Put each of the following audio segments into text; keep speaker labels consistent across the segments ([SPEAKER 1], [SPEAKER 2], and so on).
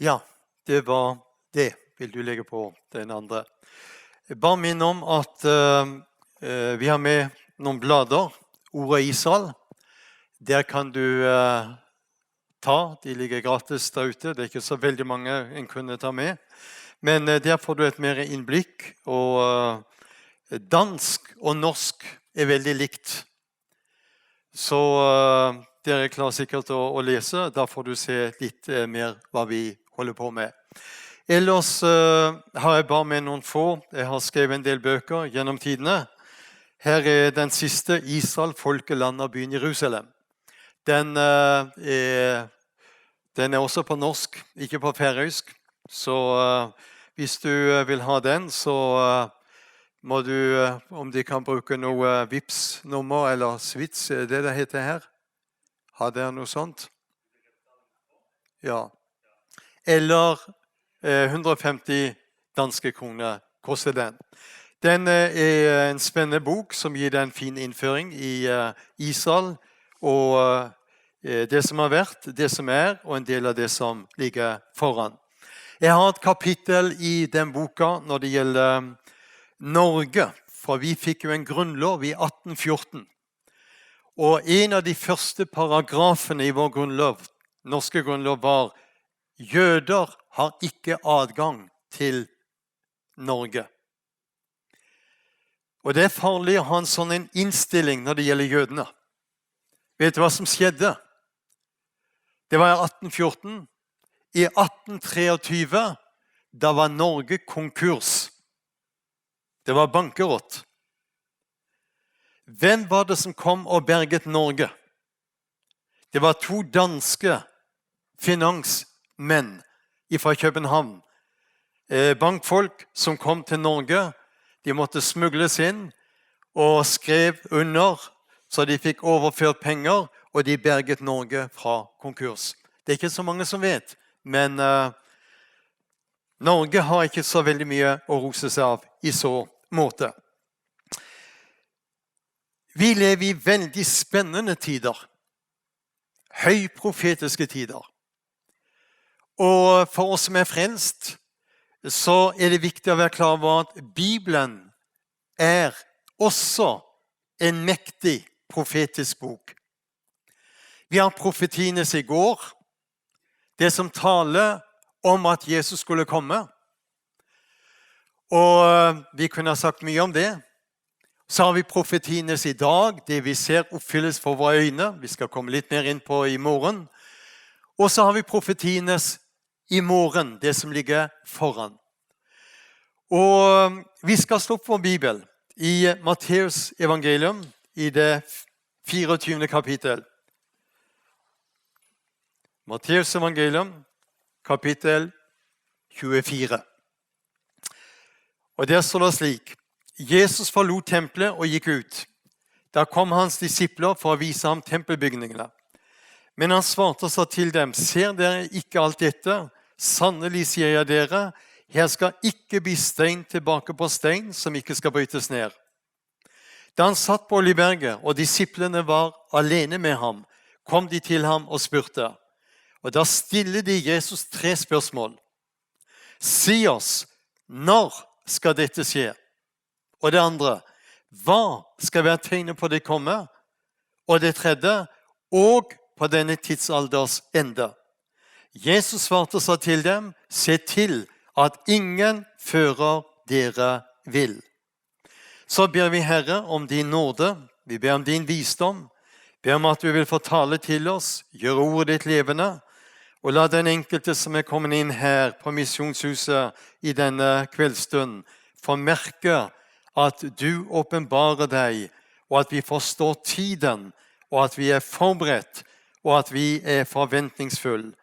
[SPEAKER 1] Ja, det var det. Vil du legge på den andre? Bare minn om at vi har med noen blader, Ordet Israel. Der kan du ta, de ligger gratis der ute. Det er ikke så veldig mange en kunne ta med. Men der får du et mer innblikk, og dansk og norsk er veldig likt. Så dere klarer sikkert å lese, da får du se litt mer hva vi holder på med. Ellers har jeg bare med noen få. Jeg har skrevet en del bøker gjennom tidene. Her er den siste, Israel, folket, landet og byen Jerusalem. Den er også på norsk, ikke på færøysk. Så hvis du vil ha den, så må du, om de kan bruke noe Vipps-nummer eller Switz, det heter her. Har dere noe sånt? Ja. Eller 150 danske kroner koster den. Den er en spennende bok som gir deg en fin innføring i Israel og det som har vært, det som er, og en del av det som ligger foran. Jeg har et kapittel i den boka når det gjelder Norge, for vi fikk jo en grunnlov i 1814. Og en av de første paragrafene i vår grunnlov, norske grunnlov, var jøder har ikke adgang til Norge. Og det er farlig å ha en sånn innstilling når det gjelder jødene. Vet du hva som skjedde? Det var i 1814. I 1823, da var Norge konkurs. Det var bankerott. Hvem var det som kom og berget Norge? Det var to danske finansmenn fra København. Bankfolk som kom til Norge. De måtte smugles inn og skrev under, så de fikk overført penger, og de berget Norge fra konkurs. Det er ikke så mange som vet, men Norge har ikke så veldig mye å rose seg av i så måte. Vi lever i veldig spennende tider. Høyprofetiske tider. Og for oss som er frelst, så er det viktig å være klar over at Bibelen er også en mektig profetisk bok. Vi har profetienes i går, det som taler om at Jesus skulle komme. Og vi kunne ha sagt mye om det. Så har vi profetienes i dag, det vi ser oppfylles for våre øyne. Vi skal komme litt mer inn på i morgen. Og så har vi profetienes i morgen, det som ligger foran. Og vi skal slå opp vår Bibel i Matteus evangelium, i det 24. kapittel. Matteus evangelium, kapittel 24. Og der står det slik: Jesus forlot tempelet og gikk ut. Da kom hans disipler for å vise ham tempelbygningene. Men han svarte og sa til dem: ser dere ikke alt dette? Sannelig sier jeg dere, her skal ikke bli stein tilbake på stein som ikke skal brytes ned. Da han satt på Oljeberget, og disiplene var alene med ham, kom de til ham og spurte. Og da stiller de Jesus 3 spørsmål. Si oss, når skal dette skje? Og det andre, hva skal være tegnet på det komme? Og det tredje, og på denne tidsalders ende. Jesus svarte og sa til dem, se til at ingen fører dere vill. Så ber vi Herre om din nåde, vi ber om din visdom, ber om at du vil få tale til oss, gjøre ordet ditt levende, og la den enkelte som er kommet inn her på Missionshuset i denne kveldsstund, få merke at du åpenbarer deg, og at vi forstår tiden, og at vi er forberedt, og at vi er forventningsfull.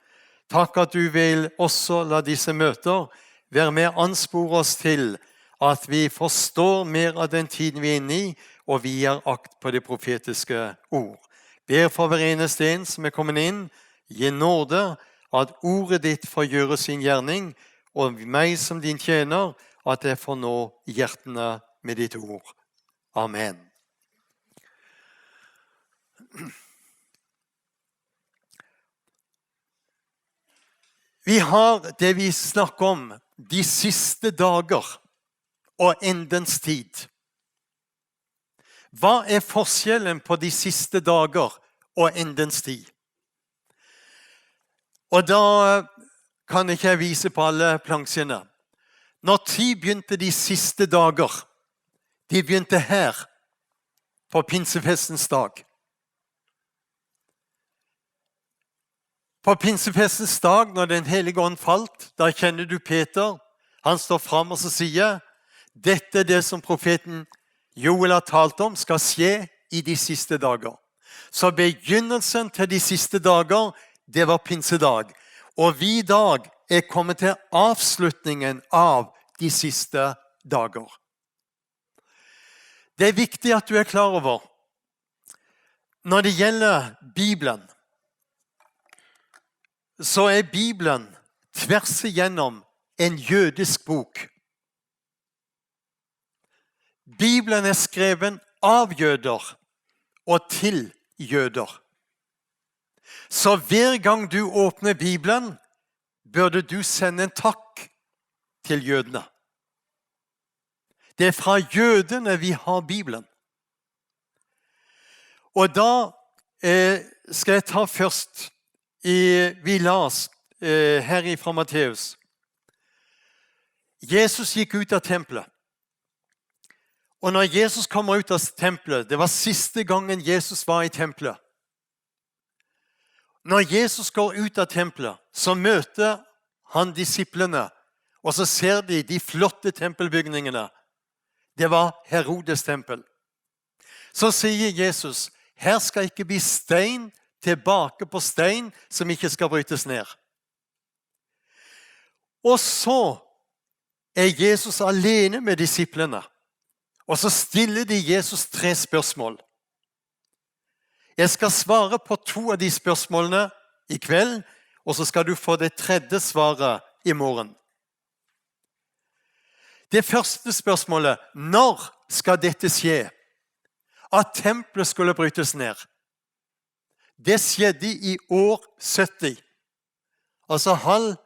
[SPEAKER 1] Takk at du vil også la disse møter være med å anspore oss til at vi forstår mer av den tiden vi er inne i, og vi gir akt på det profetiske ord. Ber for hver eneste en som er kommet inn, gi nåde at ordet ditt får gjøre sin gjerning, og meg som din tjener, at jeg får nå hjertene med ditt ord. Amen. Vi har det vi snakker om, de siste dager og endens tid. Hva er forskjellen på de siste dager og endens tid? Og da kan ikke jeg vise på alle plansjene. Når tid begynte de siste dager? De begynte her, på pinsefestens dag. På pinsefestens dag, når Den hellige ånd falt, da kjenner du Peter. Han står frem og så sier, dette er det som profeten Joel har talt om, skal skje i de siste dager. Så begynnelsen til de siste dager, det var pinsedag. Og vi i dag er kommet til avslutningen av de siste dager. Det er viktig at du er klar over, når det gjelder Bibelen, så er Bibelen tvers igjennom en jødisk bok. Bibelen er skrevet av jøder og til jøder. Så hver gang du åpner Bibelen, burde du sende en takk til jødene. Det er fra jødene vi har Bibelen. Og da skal jeg ta først, vi las her fra Matteus. Jesus gikk ut av tempelet. Og når Jesus kommer ut av tempelet, det var siste gangen Jesus var i tempelet. Når Jesus går ut av tempelet, så møter han disiplene, og så ser de flotte tempelbygningene. Det var Herodes tempel. Så sier Jesus, her skal ikke bli stein tilbake på stein som ikke skal brytes ned. Og så er Jesus alene med disiplene. Og så stiller de Jesus 3 spørsmål. Jeg skal svare på 2 av de spørsmålene i kveld, og så skal du få det 3. svaret i morgen. Det første spørsmålet, når skal dette skje? At tempelet skulle brytes ned. Det skjedde i år 70, altså halv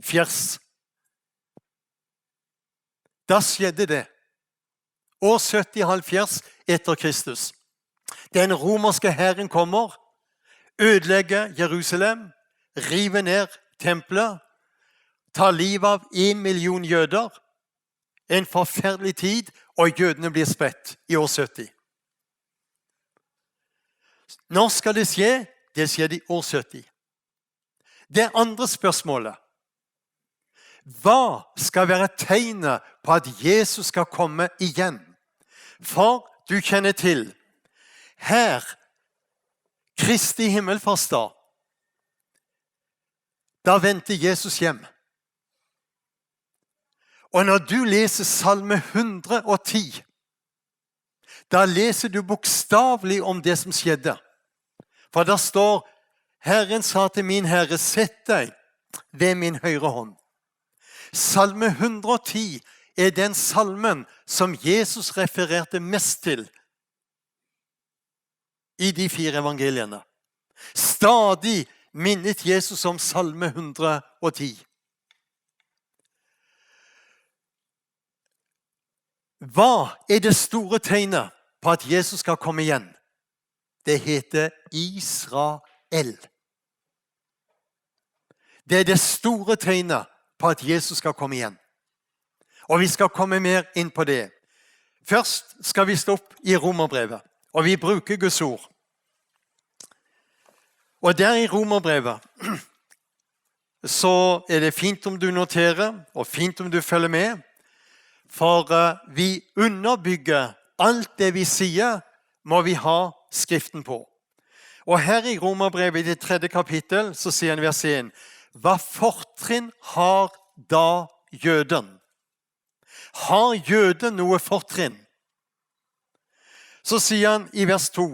[SPEAKER 1] fjers. Da skjedde det. År 70, halv fjers etter Kristus. Den romerske hæren kommer, ødelegger Jerusalem, river ned tempelet, tar livet av 1 million jøder. En forferdelig tid, og jødene blir spredt i år 70. Når skal det skje? Det skjedde i år 70. Det andre spørsmålet. Hva skal være tegnet på at Jesus skal komme igjen? For du kjenner til, her, Kristi himmelfartsdag, da venter Jesus hjem. Og når du leser Salme 110, da leser du bokstavelig om det som skjedde. For der står, Herren sa til min Herre, sett deg ved min høyre hånd. Salme 110 er den salmen som Jesus refererte mest til i de 4 evangeliene. Stadig minnet Jesus om Salme 110. Hva er det store tegnet på at Jesus skal komme igjen? Det heter Israel. Det er det store tegnet på at Jesus skal komme igjen. Og vi skal komme mer inn på det. Først skal vi stå opp i Romerbrevet, og vi bruker Guds ord. Og der i Romerbrevet så er det fint om du noterer, og fint om du følger med, for vi underbygger alt det vi sier, må vi ha skriften på. Og her i Romerbrevet i det 3. kapittel så sier han i vers 1, hva fortrinn har da jøden? Har jøden noe fortrinn? Så sier han i vers 2,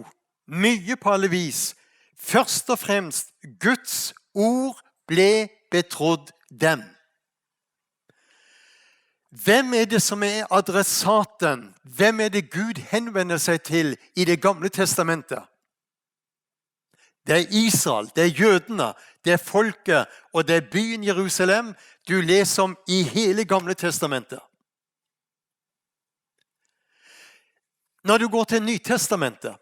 [SPEAKER 1] mye på alle vis, først og fremst Guds ord ble betrodd dem. Hvem er det som er adressaten? Hvem er det Gud henvender seg til i det gamle testamentet? Det er Israel, det er jødene, det er folket, og det er byen Jerusalem du leser om i hele Gamle Testamentet. Når du går til Nytestamentet,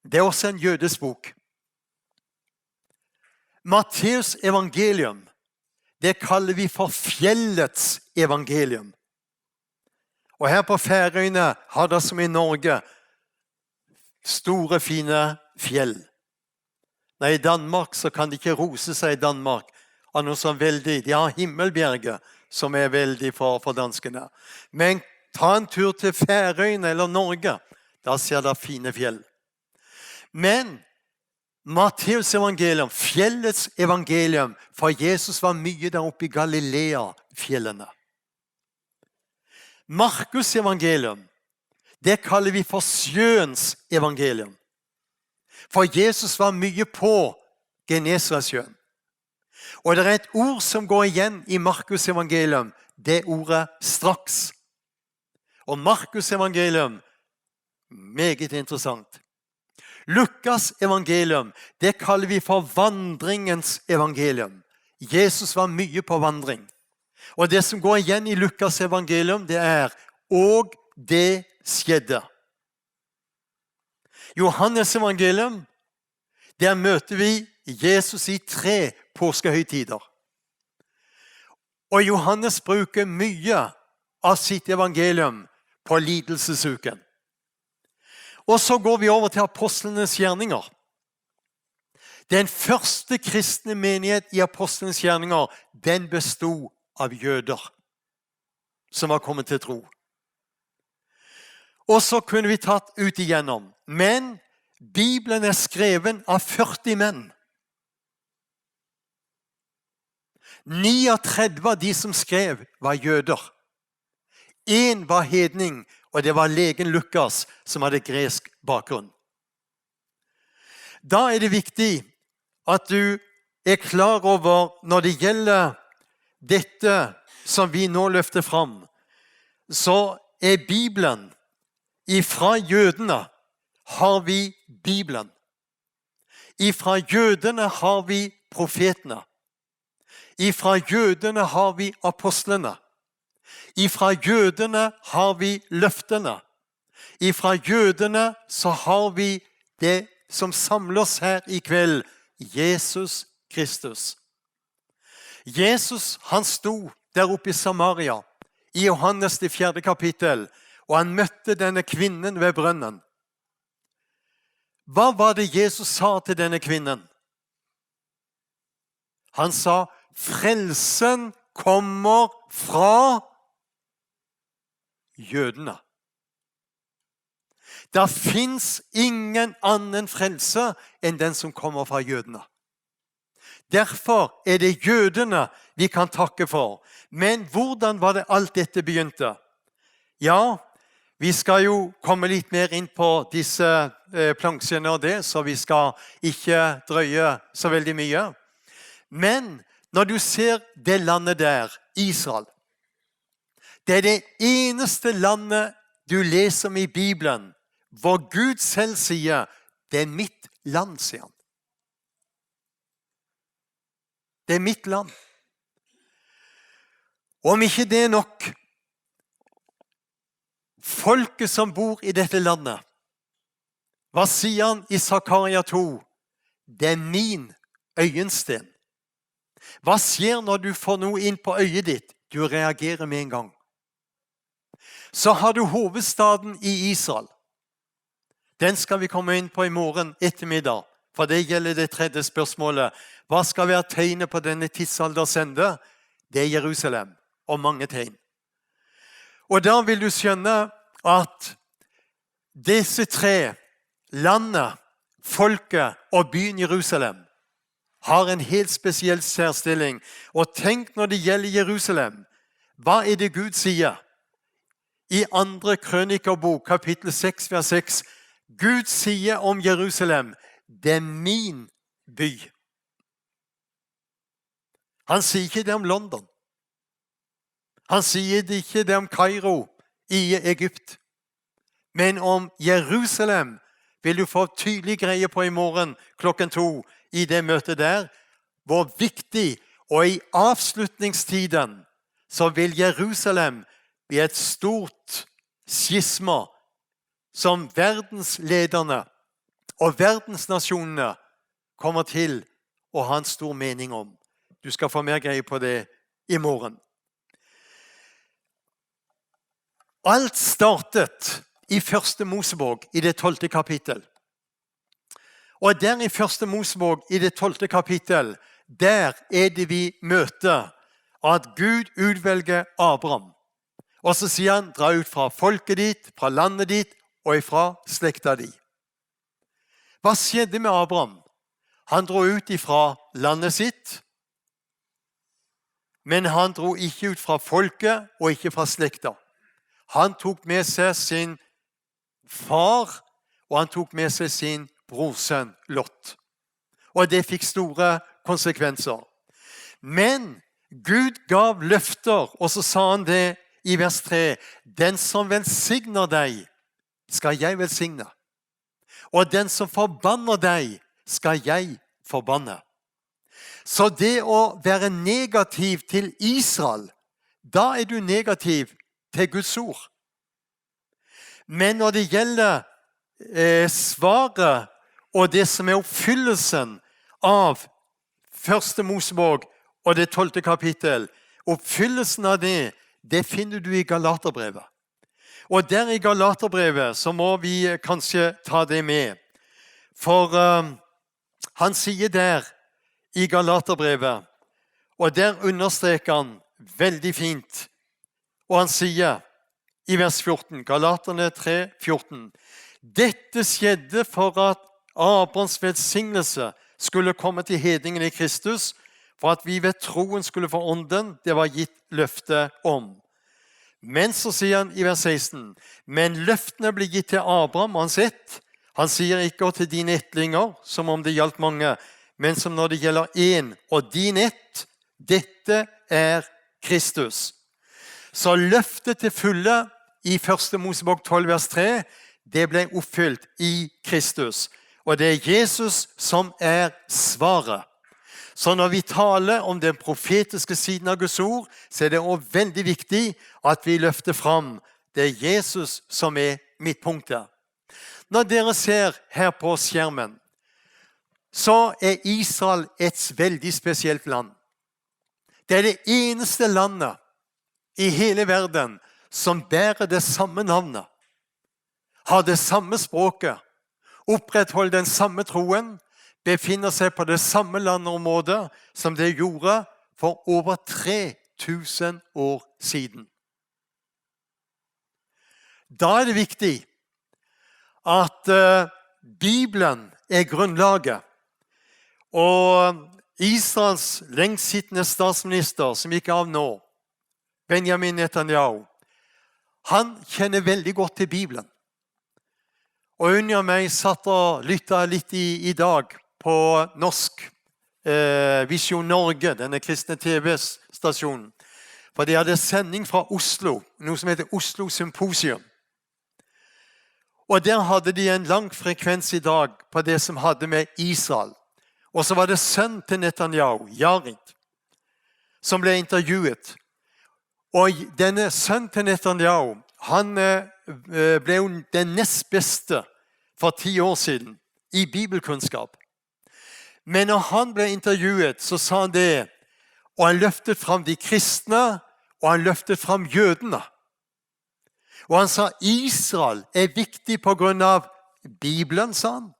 [SPEAKER 1] det er også en jødisk bok. Matteus evangelium, det kaller vi for fjellets evangelium. Og her på Færøyene har det som i Norge store, fine fjell. Nei, i Danmark så kan de ikke rose seg i Danmark av noe som veldig. De har Himmelbjerget, som er veldig for danskene. Men ta en tur til Færøyene eller Norge, da ser det fine fjell. Men Matteus evangelium, fjellets evangelium, for Jesus var mye der oppe i Galilea-fjellene. Markus evangelium, det kaller vi for sjøens evangelium. For Jesus var mye på Genesaretsjøen. Og det er et ord som går igjen i Markus evangelium, det ordet straks. Og Markus evangelium, meget interessant. Lukas evangelium, det kaller vi for vandringens evangelium. Jesus var mye på vandring. Og det som går igjen i Lukas evangelium, det er «Og det skjedde». Johannes evangelium, der møter vi Jesus i 3 påskehøytider. Og Johannes bruker mye av sitt evangelium på lidelsesuken. Og så går vi over til apostlenes gjerninger. Den første kristne menighet i apostlenes gjerninger, den bestod av jøder som var kommet til tro. Og så kunne vi tatt ut igjennom. Men Bibelen er skreven av 40 menn. 39 av de som skrev var jøder. 1 var hedning, og det var legen Lukas som hadde gresk bakgrunn. Da er det viktig at du er klar over når det gjelder dette som vi nå løfter fram, så er Bibelen, ifra jødene har vi Bibelen. Ifra jødene har vi profetene. Ifra jødene har vi apostlene. Ifra jødene har vi løftene. Ifra jødene så har vi det som samler oss her i kveld, Jesus Kristus. Jesus, han sto der oppe i Samaria, i Johannes det 4. kapittel, og han møtte denne kvinnen ved brønnen. Hva var det Jesus sa til denne kvinnen? Han sa, frelsen kommer fra jødene. Det finnes ingen annen frelse enn den som kommer fra jødene. Derfor er det jødene vi kan takke for. Men hvordan var det alt dette begynte? Ja, vi skal jo komme litt mer inn på disse plansjene og det, så vi skal ikke drøye så veldig mye. Men når du ser det landet der, Israel, det er det eneste landet du leser om i Bibelen, hvor Gud selv sier, det er mitt land, sier han. Det er mitt land. Om ikke det er nok, folket som bor i dette landet, hva sier han i Zakaria 2? Det er min øyensten. Hva skjer når du får noe inn på øyet ditt? Du reagerer med en gang. Så har du hovedstaden i Israel. Den skal vi komme inn på i morgen ettermiddag, for det gjelder det 3. spørsmålet. Hva skal være tegnet på denne tidsalders ende? Det er Jerusalem, og mange tegn. Og da vil du skjønne at disse 3, landet, folket og byen Jerusalem, har en helt spesiell særstilling. Og tenk når det gjelder Jerusalem, hva er det Gud sier? I 2. Krønikerbok, kapittel 6, vers 6, Gud sier om Jerusalem, det er min by. Han sier ikke det om London. Han sier ikke det om Kairo i Egypt. Men om Jerusalem vil du få tydelig greie på i morgen klokken 2 i det møtet der hvor viktig, og i avslutningstiden så vil Jerusalem bli et stort skisma som verdenslederne og verdensnasjonene kommer til å ha en stor mening om. Du skal få mer greie på det i morgen. Alt startet i første Mosebok i det 12. kapittel. Og der i første Mosebok i det 12. kapittel, der er det vi møter at Gud utvelger Abraham. Og så sier han, dra ut fra folket ditt, fra landet ditt og fra slekta di. Hva skjedde med Abraham? Han dro ut fra landet sitt, men han dro ikke ut fra folket og ikke fra slekta. Han tok med seg sin far, og han tok med seg sin brorsønn Lot. Og det fikk store konsekvenser. Men Gud gav løfter, og så sa han det i vers 3. Den som velsigner deg, skal jeg velsigne. Og den som forbanner deg, skal jeg forbanne. Så det å være negativ til Israel, da er du negativ til Guds ord. Men når det gjelder svaret og det som er oppfyllelsen av første Mosebok og det 12. kapittel, oppfyllelsen av det, det finner du i Galaterbrevet. Og der i Galaterbrevet så må vi kanskje ta det med. For han sier der i Galaterbrevet, og der understreker han veldig fint, og han sier i vers 14, Galaterne 3, 14, dette skjedde for at Abrahams velsignelse skulle komme til hedningene i Kristus, for at vi ved troen skulle få ånden, det var gitt løfte om. Men så sier han i vers 16, men løftene ble gitt til Abraham og hans ett. Han sier ikke til dine ettlinger, som om det gjaldt mange, men som når det gjelder en, og din ett, dette er Kristus. Så løftet til fulle i 1. Mosebok 12, vers 3, det ble oppfylt i Kristus. Og det er Jesus som er svaret. Så når vi taler om den profetiske siden av Guds ord, så er det også veldig viktig at vi løfter fram. Det er Jesus som er midtpunktet. Når dere ser her på skjermen, så er Israel et veldig spesielt land. Det er det eneste landet i hele verden som bærer det samme navnet, har det samme språket, opprettholder den samme troen, befinner seg på det samme landområdet som det gjorde for over 3000 år siden. Da er det viktig at Bibelen er grunnlaget, og Israels lengstsittende statsminister, som gikk av nå, Benjamin Netanyahu, han kjenner veldig godt til Bibelen. Og under meg satt og lyttet litt i dag på norsk Vision Norge, denne kristne TV-stasjonen. For de hadde sending fra Oslo, noe som heter Oslo Symposium. Og der hadde de en lang frekvens i dag på det som hadde med Israel. Og så var det sønnen til Netanyahu, Yared, som ble intervjuet. Og denne sønnen til Netanyahu, han ble jo den nest beste for 10 år siden i bibelkunnskap. Men når han ble intervjuet, så sa han det, og han løftet fram de kristne, og han løftet fram jødene. Og han sa Israel er viktig på grunn av Bibelen, sa han.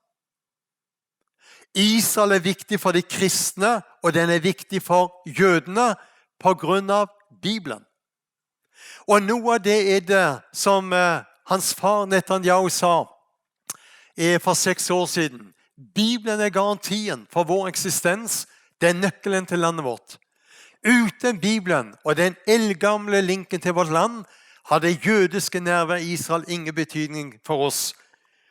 [SPEAKER 1] Israel er viktig for de kristne, og den er viktig for jødene på grunn av Bibelen. Og noe av det er det som hans far Netanyahu sa for 6 år siden. Bibelen er garantien for vår eksistens. Det er nøkkelen til landet vårt. Uten Bibelen og den eldgamle linken til vårt land har det jødiske nærvær i Israel ingen betydning for oss.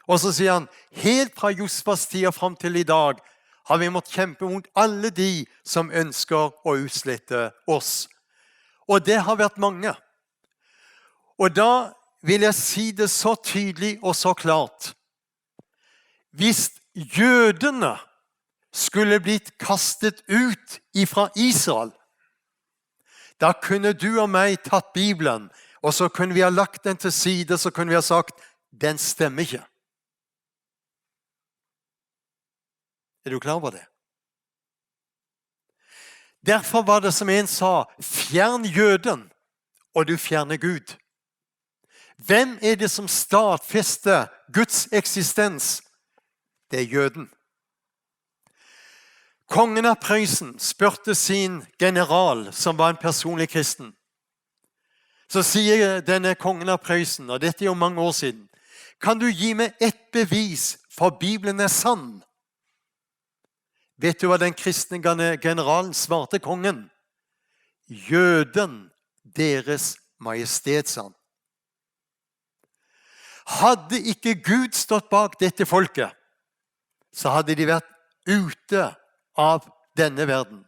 [SPEAKER 1] Og så sier han, helt fra Josfas tid og frem til i dag har vi måttet kjempe mot alle de som ønsker å utslette oss. Og det har vært mange. Og da vil jeg si det så tydelig og så klart. Hvis jødene skulle blitt kastet ut ifra Israel, da kunne du og meg tatt Bibelen, og så kunne vi ha lagt den til side, så kunne vi ha sagt, den stemmer ikke. Er du klar over det? Derfor var det som en sa, fjern jøden, og du fjerner Gud. Hvem er det som stadfester Guds eksistens? Det er jøden. Kongen av Prøysen spurte sin general, som var en personlig kristen. Så sier denne kongen av Prøysen, og dette er jo mange år siden, kan du gi meg ett bevis for Bibelen er sann? Vet du hva den kristne generalen svarte kongen? Jøden, deres majestet, sa han. Hadde ikke Gud stått bak dette folket, så hadde de vært ute av denne verden.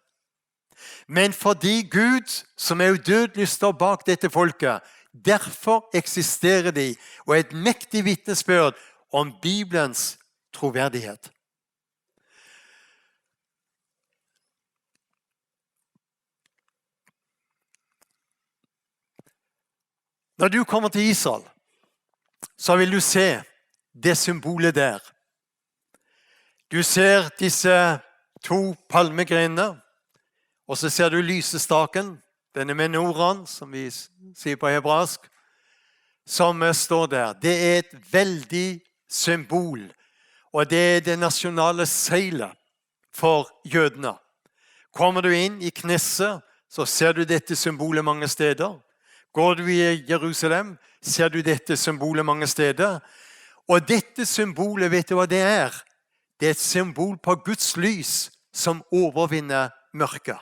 [SPEAKER 1] Men fordi Gud, som er udødelig, står bak dette folket, derfor eksisterer de, og er et mektig vitnesbyrd om Bibelens troverdighet. Når du kommer til Israel, så vil du se det symbolet der. Du ser disse 2 palmegrenene, og så ser du lysestaken, denne menoraen, som vi sier på hebraisk, som står der. Det er et veldig symbol, og det er det nasjonale seilet for jødene. Kommer du inn i Knesset, så ser du dette symbolet mange steder. Går du i Jerusalem, ser du dette symbolet mange steder. Og dette symbolet, vet du hva det er? Det er et symbol på Guds lys som overvinner mørket.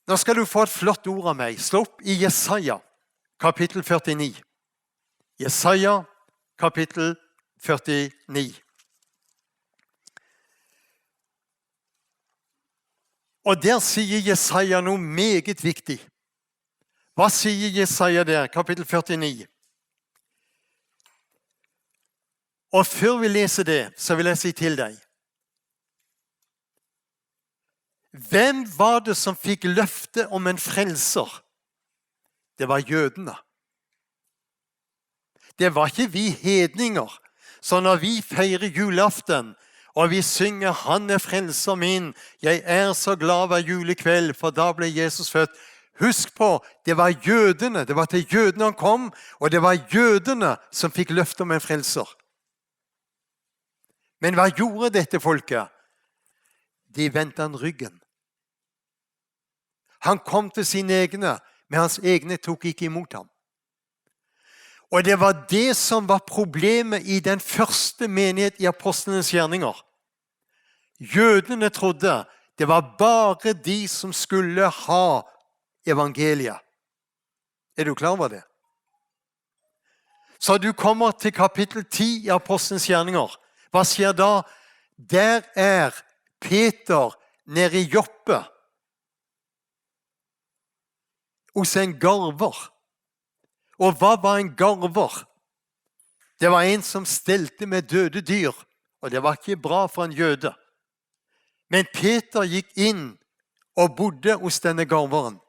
[SPEAKER 1] Nå skal du få et flott ord av meg. Slå opp i Jesaja, kapittel 49. Jesaja, kapittel 49. Og der sier Jesaja noe meget viktig. Hva sier Jesaja der, kapittel 49? Og før vi leser det, så vil jeg si til deg. Hvem var det som fikk løfte om en frelser? Det var jødene. Det var ikke vi hedninger. Så når vi feirer julaften, og vi synger 'Han er frelser min', 'Jeg er så glad hver julekveld, for da ble Jesus født'. Husk på, det var jødene. Det var til jødene han kom, og det var jødene som fikk løfte om en frelser. Men hva gjorde dette folket? De vendte han ryggen. Han kom til sine egne, men hans egne tok ikke imot ham. Og det var det som var problemet i den første menighet i apostlenes gjerninger. Jødene trodde det var bare de som skulle ha evangeliet. Er du klar over det? Så du kommer til kapittel 10 i apostlenes gjerninger. Hva skjer da? Der er Peter nede i Joppe hos en garver. Og hva var en garver? Det var en som stelte med døde dyr, og det var ikke bra for en jøde. Men Peter gikk inn og bodde hos denne garveren.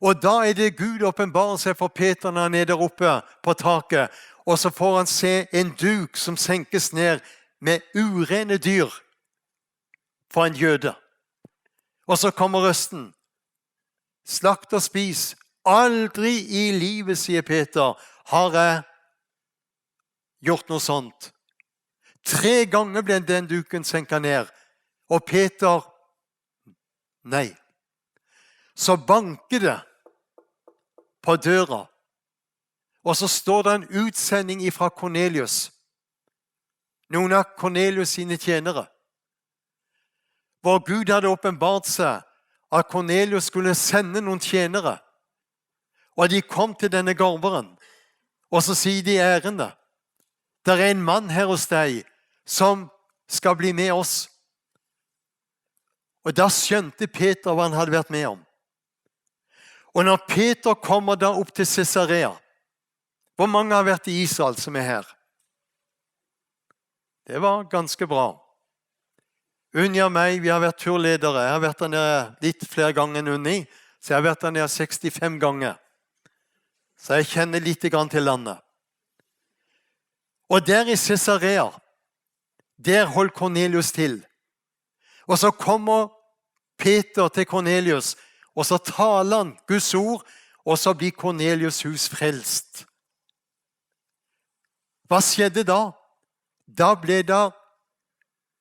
[SPEAKER 1] Og da er det Gud åpenbarer seg for Peter når han er der oppe på taket, og så får han se en duk som senkes ned med urene dyr for en jøde. Og så kommer røsten. Slakt og spis. Aldri i livet, sier Peter, har jeg gjort noe sånt. 3 ganger ble den duken senket ned. Og Peter, nei. Så banker det på døra. Og så står det en utsending fra Kornelius. Noen av Kornelius sine tjenere. Hvor Gud hadde åpenbart seg at Kornelius skulle sende noen tjenere. Og de kom til denne garveren. Og så sier de ærende. Det er en mann her hos deg som skal bli med oss. Og da skjønte Peter hva han hadde vært med om. Og når Peter kommer da opp til Caesarea, hvor mange har vært i Israel som er her? Det var ganske bra. Unni og meg, vi har vært turledere. Jeg har vært der nede litt flere ganger enn Unni, så jeg har vært der nede 65 ganger. Så jeg kjenner litt grann til landet. Og der i Caesarea, der holdt Kornelius til. Og så kommer Peter til Kornelius, og så taler han Guds ord, og så blir Kornelius hus frelst. Hva skjedde da? Da ble det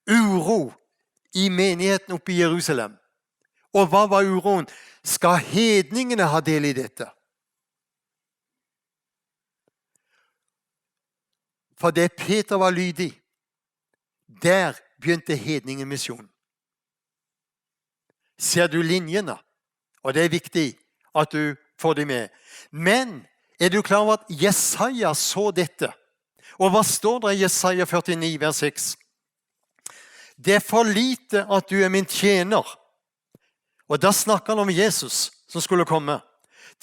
[SPEAKER 1] uro i menigheten oppe i Jerusalem. Og hva var uroen? Skal hedningene ha del i dette? For det Peter var lydig, der begynte hedningemisjonen. Ser du linjene? Og det er viktig at du får det med. Men er du klar over at Jesaja så dette? Og hva står det i Jesaja 49, vers 6? Det er for lite at du er min tjener. Og da snakker han om Jesus som skulle komme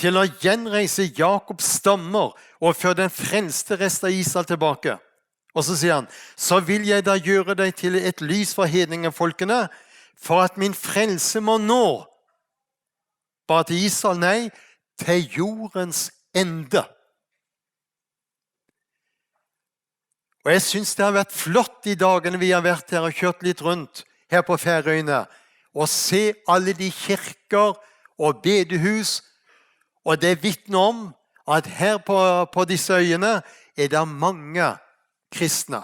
[SPEAKER 1] til å gjenreise Jakobs stammer og føre den frelste rest av Israel tilbake. Og så sier han, så vil jeg da gjøre deg til et lys for hedningefolkene, for at min frelse må nå. Bare til Israel, nei, til jordens ende. Og jeg synes det har vært flott de dagene vi har vært her og kjørt litt rundt her på Færøyene, og se alle de kirker og bedehus, og det vitner om at her på disse øyene er det mange kristne.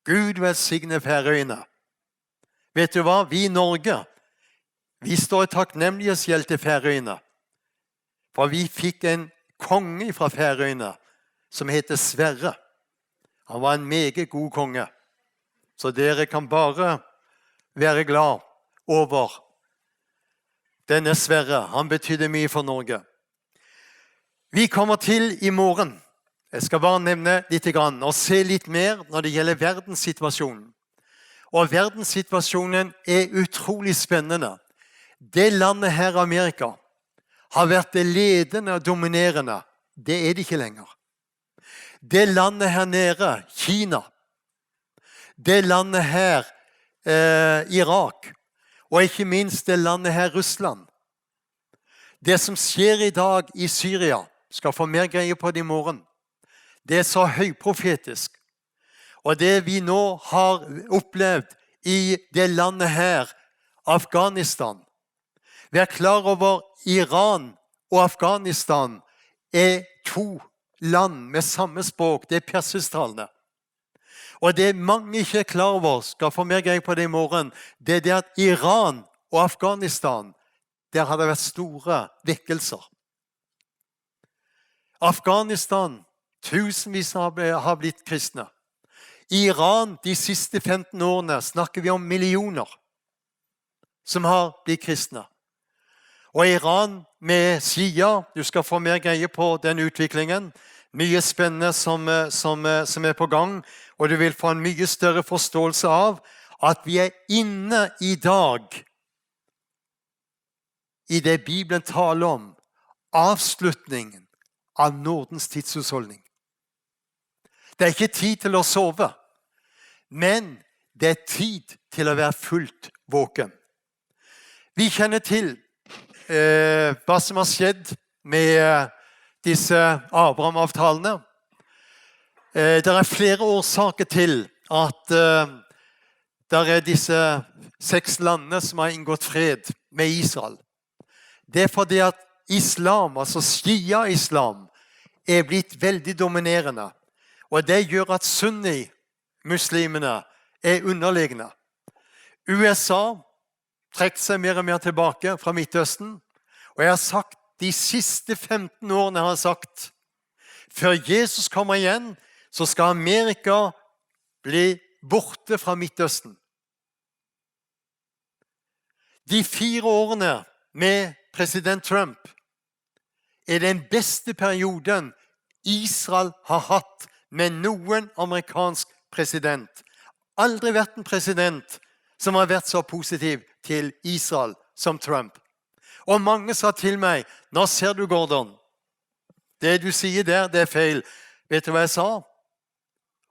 [SPEAKER 1] Gud velsigne Færøyene. Vet du hva? Vi i Norge, vi står i takknemlighetsgjeld til Færøyene. For vi fikk en konge fra Færøyene som heter Sverre. Han var en meget god konge. Så dere kan bare være glad over denne Sverre. Han betydde mye for Norge. Vi kommer til i morgen. Jeg skal bare nevne litt grann og se litt mer når det gjelder verdenssituasjonen. Og verdenssituasjonen er utrolig spennende. Det landet her, Amerika, har vært det ledende og dominerende. Det er det ikke lenger. Det landet her nede, Kina, det landet her, Irak, og ikke minst det landet her, Russland. Det som skjer i dag i Syria, skal få mer greie på det i morgen. Det er så høyprofetisk. Og det vi nå har opplevd i det landet her, Afghanistan. Vær klar over Iran og Afghanistan er to land med samme språk. Det er persistalende. Og det mange ikke er klar over, skal få mer greie på det i morgen, det er det at Iran og Afghanistan, der har det vært store vekkelser. Afghanistan, tusenvis har blitt kristne. Iran, de siste 15 årene, snakker vi om millioner som har blitt kristne. Og Iran med Shia, du skal få mer greie på den utviklingen. Mye spennende som er på gang, og du vil få en mye større forståelse av at vi er inne i dag i det Bibelen taler om, avslutningen av nådens tidshusholdning. Det er ikke tid til å sove, men det er tid til å være fullt våken. Vi kjenner til hva som har skjedd med disse Abraham-avtalene. Det er flere årsaker til at det er disse 6 landene som har inngått fred med Israel. Det er fordi at islam, altså Shia-islam, er blitt veldig dominerende. Og det gjør at sunni-muslimene er underlegne. USA trekker seg mer og mer tilbake fra Midtøsten. Og jeg har sagt, de siste 15 årene har jeg sagt, før Jesus kommer igjen, så skal Amerika bli borte fra Midtøsten. De 4 årene med president Trump er den beste perioden Israel har hatt med noen amerikansk president. Aldri vært en president som har vært så positiv til Israel som Trump. Og mange sa til meg, nå ser du, Gordon, det du sier der, det er feil. Vet du hva jeg sa?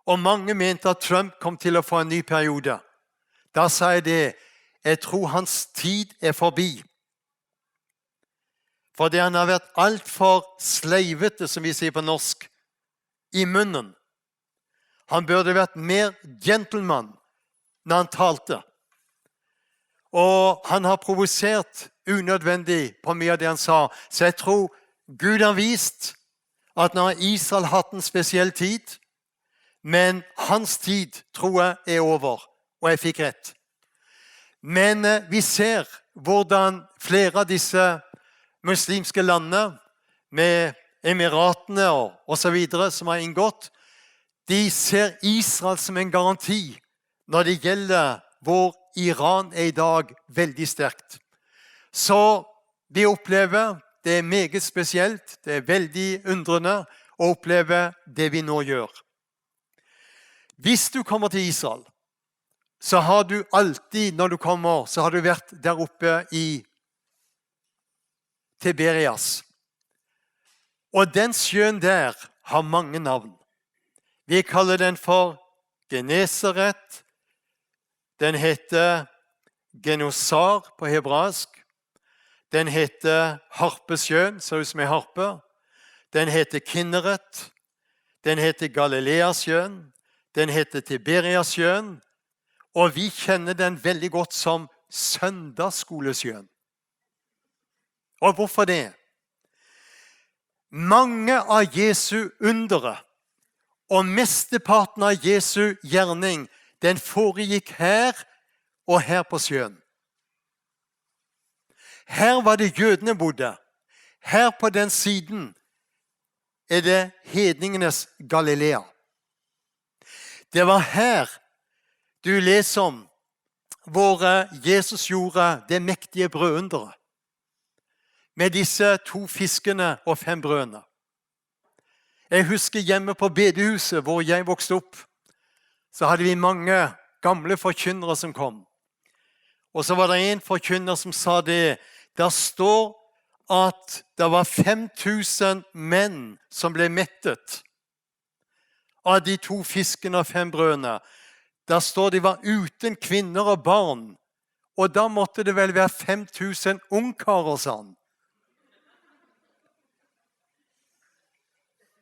[SPEAKER 1] Og mange mente at Trump kom til å få en ny periode. Da sa jeg det, jeg tror hans tid forbi. Fordi han har vært alt for sleivete, som vi sier på norsk, i munnen. Han burde vært mer gentleman når han talte. Og han har provosert unødvendig på mye av det han sa. Så jeg tror Gud har vist at når Israel har hatt en spesiell tid, men hans tid tror jeg over, og jeg fikk rett. Men vi ser hvordan flere av disse muslimske landene, med Emiratene og så videre som har inngått, de ser Israel som en garanti når det gjelder hvor Iran i dag veldig sterkt. Så vi opplever, det meget spesielt, det veldig undrende å oppleve det vi nå gjør. Hvis du kommer til Israel, så har du alltid, når du kommer, så har du vært der oppe i Tiberias. Og den sjøen der har mange navn. Vi kaller den for Genesaret. Den heter Genosar på hebraisk. Den heter Harpesjøen, ser ut som en harpe. Den heter Kinneret. Den heter Galileasjøen. Den heter Tiberiasjøen. Og vi kjenner den veldig godt som Søndagsskolesjøen. Og hvorfor det? Mange av Jesu undere og mesteparten av Jesu gjerning, den foregikk her og her på sjøen. Her var det jødene bodde. Her på den siden er det hedningenes Galilea. Det var her du leser om hvor Jesus gjorde det mektige brødunderet med disse 2 fiskene og 5 brødene. Jeg husker hjemme på bedehuset hvor jeg vokste opp, så hadde vi mange gamle forkynnere som kom. Og så var det en forkynner som sa det, der står at det var 5000 menn som ble mettet av de 2 fiskene og 5 brødene. Der står de var uten kvinner og barn, og da måtte det vel være 5000 ungkarer, sa han.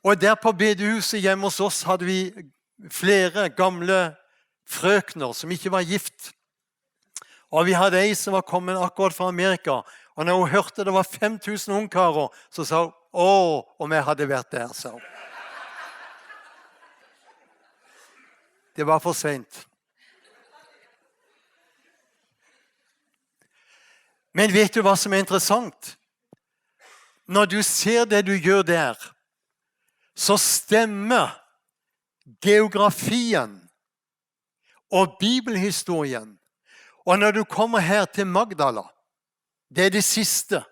[SPEAKER 1] Og der på bedehuset hjemme hos oss hadde vi flere gamle frøkner som ikke var gift. Og vi hadde en som var kommet akkurat fra Amerika, og når hun hørte det var 5000 ungkarer, så sa hun, om jeg hadde vært der, sa hun. Det var for sent. Men vet du hva som er interessant? Når du ser det du gjør der, så stemmer geografien og bibelhistorien. Og når du kommer her til Magdala, det er det siste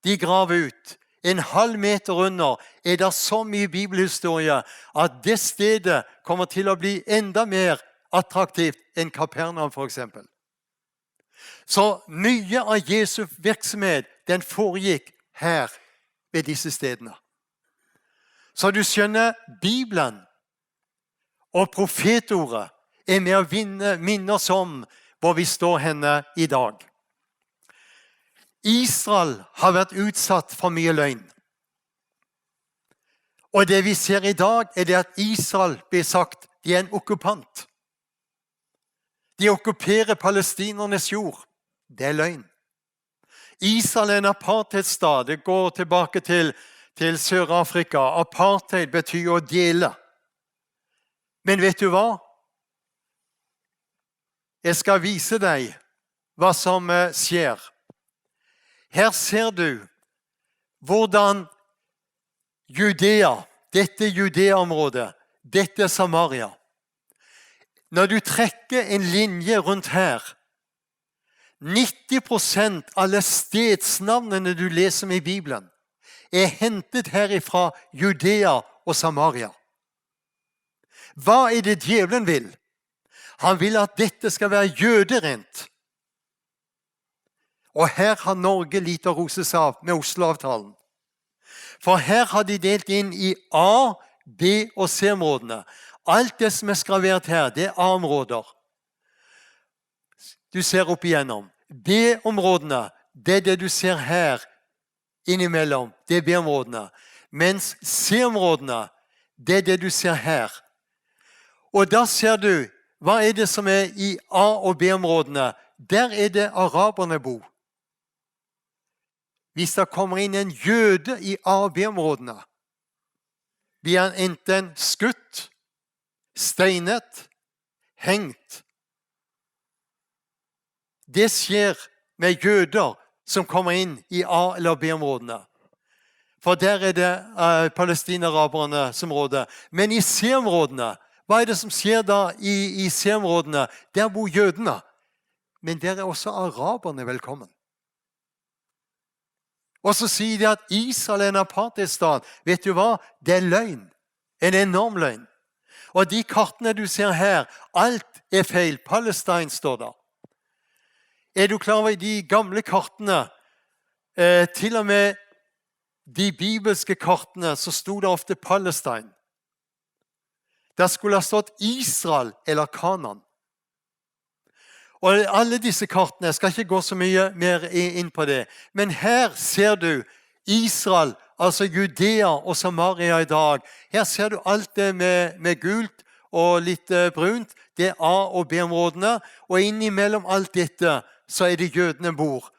[SPEAKER 1] de graver ut. En halv meter under er det så mye bibelhistorie at det stedet kommer til å bli enda mer attraktivt enn Kapernaum for eksempel. Så mye av Jesu virksomhet, den foregikk her ved disse stedene. Så du skjønner, Bibelen og profetordet er med å minne oss om hvor vi står henne i dag. Israel har vært utsatt for mye løgn. Og det vi ser i dag er det at Israel blir sagt, de er en okkupant. De okkuperer palestinernes jord. Det er løgn. Israel er en apartheidstat. Det går tilbake til Sør-Afrika. Apartheid betyr å dele. Men vet du hva? Jeg skal vise deg hva som skjer. Her ser du hvordan Judea, dette Judea-området, dette er Samaria. Når du trekker en linje rundt her, 90% av alle stedsnavnene du leser om i Bibelen er hentet herifra Judea og Samaria. Hva er det djevelen vil? Han vil at dette skal være jøderent. Og her har Norge litt å rose seg av med Oslo-avtalen. For her har de delt inn i A, B og C-områdene. Alt det som er skravert her, det er A-områder. du ser opp igjennom. B-områdene, det er det du ser her innimellom. Det er B-områdene. Mens C-områdene, det er det du ser her. Og da ser du, hva er det som er i A- og B-områdene? Der er det araberne bor. Hvis det kommer inn en jøde i A- og B-områdene, blir han enten skutt, steinet, hengt. Det skjer med jøder som kommer inn i A- eller B-områdene. For der er det palestinaraberne som råder. Men i C-områdene, hva er det som skjer da i C-områdene? Der bor jødene. Men der er også araberne velkommen. Og så sier de at Israel er en apartheidstat. Vet du hva? Det er løgn. En enorm løgn. Og de kartene du ser her, alt er feil. Palestine står der. Er du klar over de gamle kartene? Til og med de bibelske kartene så sto det ofte Palestine. Der skulle ha stått Israel eller Kanaan. Og alle disse kartene, jeg skal ikke gå så mye mer inn på det, men her ser du Israel, altså Judea og Samaria i dag. Her ser du alt det med gult og litt brunt. Det er A- og B-områdene, og innimellom alt dette så er det jødene bor.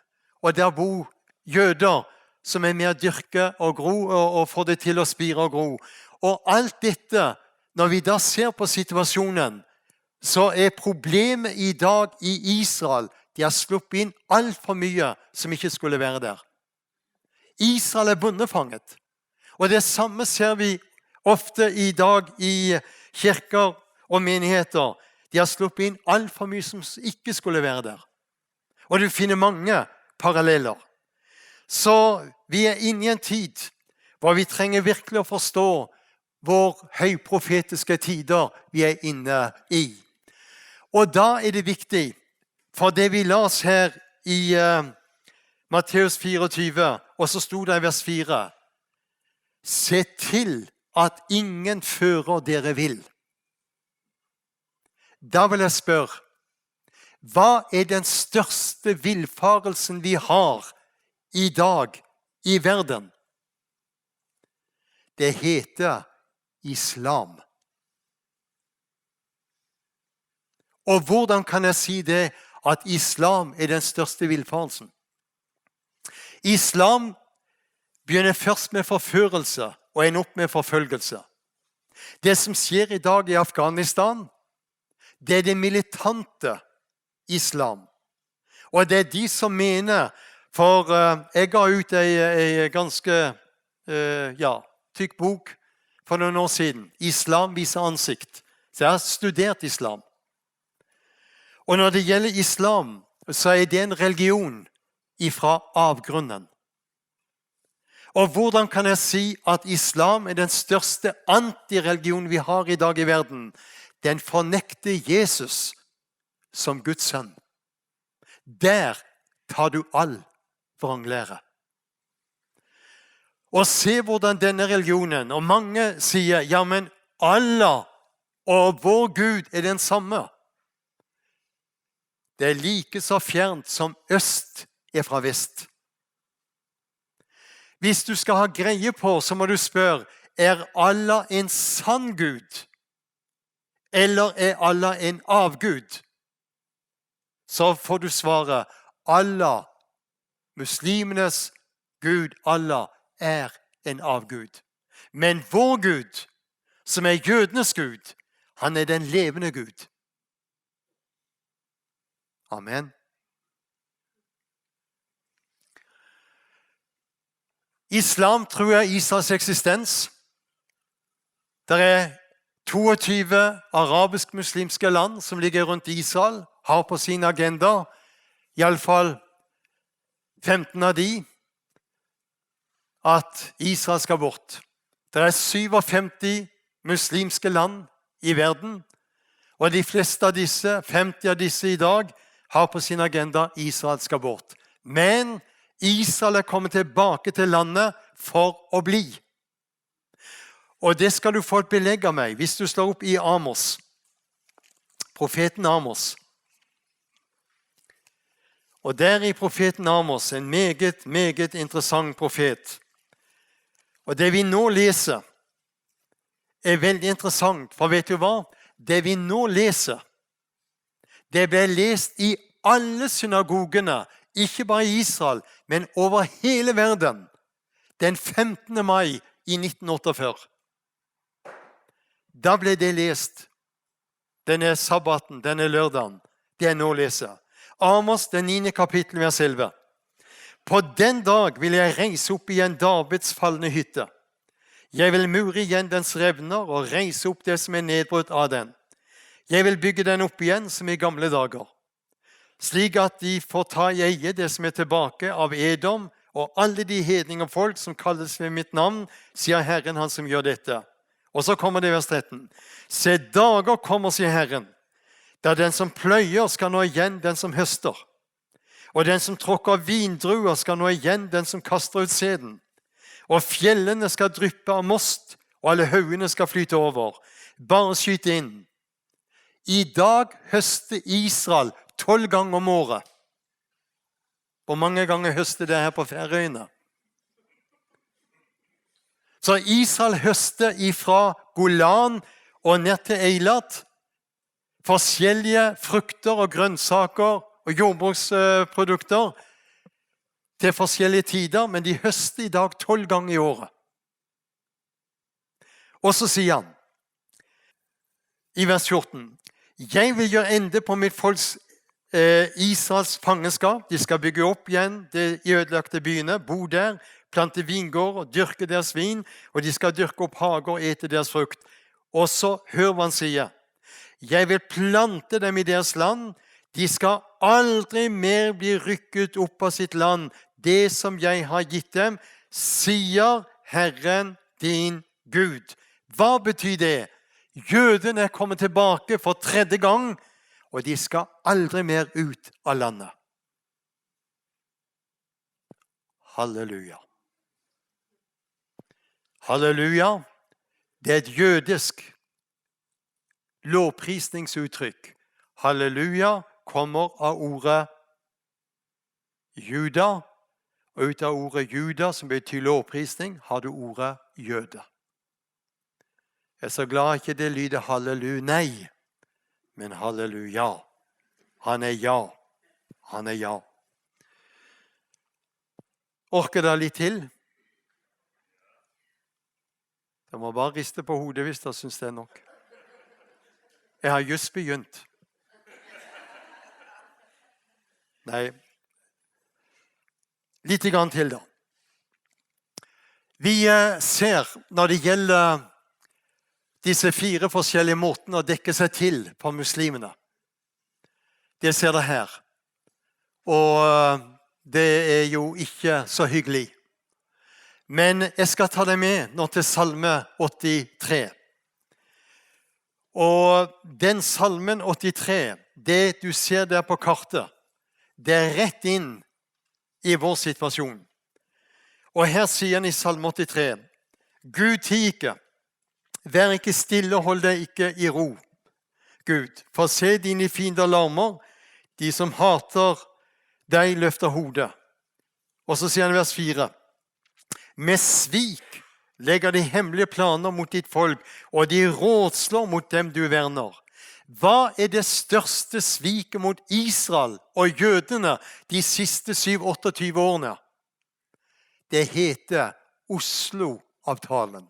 [SPEAKER 1] Og der bor jøder som er med å dyrke og gro og får det til å spire og gro. Og alt dette, når vi da ser på situasjonen, så er problemet i dag i Israel, de har sluppet inn alt for mye som ikke skulle være der. Israel er bondefanget. Og det samme ser vi ofte i dag i kirker og menigheter. De har sluppet inn alt for mye som ikke skulle være der. Og du finner mange paralleller. Så vi er inne i en tid hvor vi trenger virkelig å forstå hvor høyprofetiske tider vi er inne i. Og da er det viktig, for det vi las her i Matteus 24, og så sto det i vers 4, se til at ingen fører dere vill. Da vil jeg spørre, hva er den største villfarelsen vi har i dag i verden? Det heter islam. Og hvordan kan jeg si det, at islam er den største villfarelsen? Islam begynner først med forførelse og ender opp med forfølgelse. Det som skjer i dag i Afghanistan, det er det militante islam. Og det er de som mener, for jeg ga ut en ganske tykk bok for noen år siden, Islam viser ansikt. Så jeg har studert islam. Og når det gjelder islam, så er det en religion ifra avgrunnen. Og hvordan kan jeg si at islam er den største antireligionen vi har i dag i verden? Den fornekter Jesus som Guds sønn. Der tar du all vranglære. Og se hvordan denne religionen, og mange sier, ja, men Allah og vår Gud er den samme. Det er like så fjernt som øst er fra vest. Hvis du skal ha greie på, så må du spørre, er Allah en sann Gud? Eller er Allah en avgud? Så får du svare, Allah, muslimenes Gud, Allah, er en avgud. Men vår Gud, som er jødenes Gud, han er den levende Gud. Amen. Islam tror Israels eksistens. Det er 22 arabisk-muslimske land som ligger rundt Israel, har på sin agenda, i alle fall 15 av de, at Israel skal bort. Det er 57 muslimske land i verden, og de fleste av disse, 50 av disse i dag, har på sin agenda Israel skal bort. Men Israel er kommet tilbake til landet for å bli. Og det skal du få et belegg av meg hvis du slår opp i Amos. Profeten Amos. Og der i profeten Amos, en meget, meget interessant profet. Og det vi nå leser, veldig interessant, for vet du hva? Det vi nå leser, det ble lest i alle synagogene, ikke bare i Israel, men over hele verden, den 15. mai i 1948. Da ble det lest. Denne sabbaten, denne lørdagen, det nå leser. Amos, den 9. kapittel, vers 11. På den dag vil jeg reise opp igjen Davids fallende hytte. Jeg vil mure igjen dens revner og reise opp det som nedbrutt av den. Jeg vil bygge den opp igjen som i gamle dager, slik at de får ta i eie det som tilbake av Edom og alle de hedningerfolk som kalles ved mitt navn, sier Herren, han som gjør dette. Og så kommer det vers 13. Se, dager kommer, sier Herren, da den som pløyer skal nå igjen den som høster, og den som tråkker vindruer skal nå igjen den som kaster ut sæden. Og fjellene skal dryppe av most, og alle haugene skal flyte over. Bare skyt inn. I dag høster Israel 12 ganger om året. Hvor mange ganger høster det her på Færøyene? Så Israel høster ifra Golan og ned til Eilat forskjellige frukter og grønnsaker og jordbruksprodukter til forskjellige tider, men de høster i dag 12 ganger i året. Og så sier han i vers 14, jeg vil gjøre ende på mitt folks Israels fangenskap. De skal bygge opp igjen de ødelagte byene, bo der, plante vingård og dyrke deres vin, og de skal dyrke opp hager og ete deres frukt. Og så hør hva han sier. Jeg vil plante dem i deres land. De skal aldri mer bli rykket opp av sitt land. Det som jeg har gitt dem, sier Herren din Gud. Hva betyr det? Jødene er kommet tilbake for 3. gang, og de skal aldri mer ut av landet. Halleluja. Halleluja. Det er et jødisk lovprisningsuttrykk. Halleluja kommer av ordet juda, og ut av ordet juda, som betyr lovprisning, har du ordet jøde. Jeg er så glad ikke det lyder halleluja, nei, men halleluja. Han er ja. Han er ja. Orker dere litt til? Dere må bare riste på hodet hvis dere synes det er nok. Jeg har just begynt. Nei. Litt grann til da. Vi ser når det gjelder disse 4 forskjellige måtene å dekke seg til for muslimene. Det ser dere her. Og det er jo ikke så hyggelig. Men jeg skal ta deg med nå til salme 83. Og den salmen 83, det du ser der på kartet, det er rett inn i vår situasjon. Og her sier han i salme 83, Gud tie ikke, vær ikke stille og hold deg ikke i ro, Gud. For se dine fiender larmer, de som hater deg løfter hodet. Og så sier han i vers 4, med svik legger de hemmelige planer mot ditt folk, og de rådslår mot dem du verner. Hva er det største sviket mot Israel og jødene de siste 27-28 årene? Det heter Oslo-avtalen.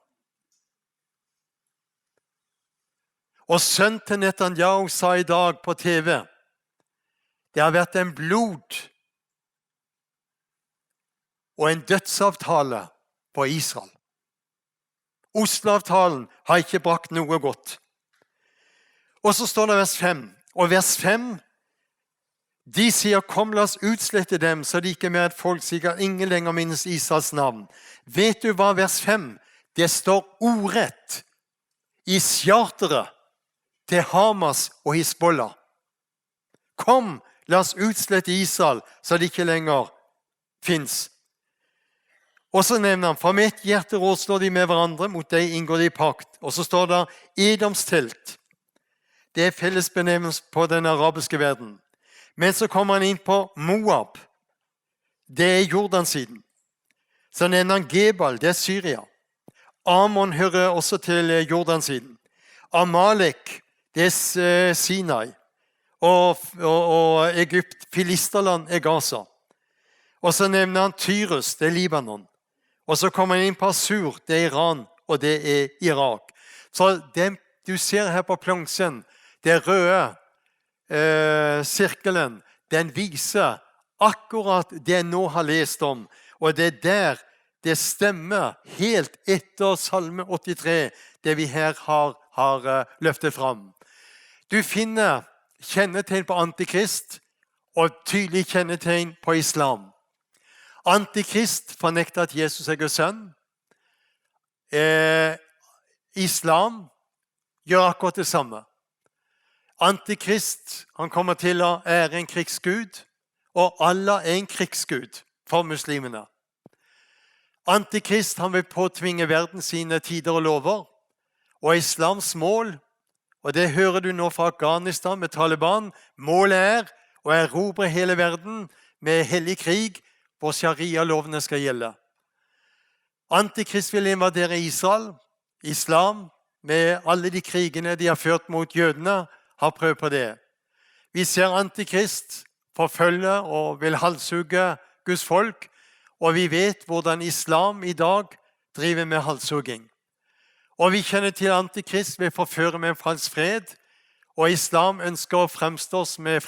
[SPEAKER 1] Og sønnen til Netanyahu sa i dag på TV, det har vært en blod og en dødsavtale på Israel. Oslo-avtalen har ikke brakt noe godt. Og så står det vers 5. Og vers 5, de sier, kom la oss utslette dem, så de ikke mer et folk sier, ingen lenger minnes Israels navn. Vet du hva vers 5? Det står ordrett i charteret til Hamas og Hizbollah. Kom, la oss utslette Israel, så de ikke lenger finnes. Og så nevner han, for med et hjerte rådslår de med hverandre, mot deg inngår de i pakt. Og så står det Edoms telt. Det er fellesbenevnelse på den arabiske verden. Men så kommer han inn på Moab. Det Jordansiden. Så nevner han Gebal, det Syria. Ammon hører også til Jordansiden. Amalek, det Sinai. Og Egypt, Filisterland Gaza. Og så nevner han Tyrus, det Libanon. Og så kommer han inn på Assur, det Iran, og det Irak. Så det du ser her på plansjen, det røde sirkelen, den viser akkurat det jeg nå har lest om. Og det der det stemmer helt etter Salme 83, det vi her har løftet fram. Du finner kjennetegn på antikrist og tydelig kjennetegn på islam. Antikrist fornekter at Jesus er Guds sønn. Islam gjør akkurat det samme. Antikrist, han kommer til å ære en krigsgud, og Allah er en krigsgud for muslimene. Antikrist, han vil påtvinge verden sine tider og lover, og islams mål, og det hører du nå fra Afghanistan med Taliban, målet er å erobre hele verden med hellig krig, hvor sharia-lovene skal gjelde. Antikrist vil invadere Israel, islam, med alle de krigene de har ført mot jødene, har prøvd på det. Vi ser antikrist forfølge og vil halshugge Guds folk, og vi vet hvordan islam i dag driver med halshugging. Og vi kjenner til antikrist vil forføre med en falsk fred, og islam ønsker å fremstå som en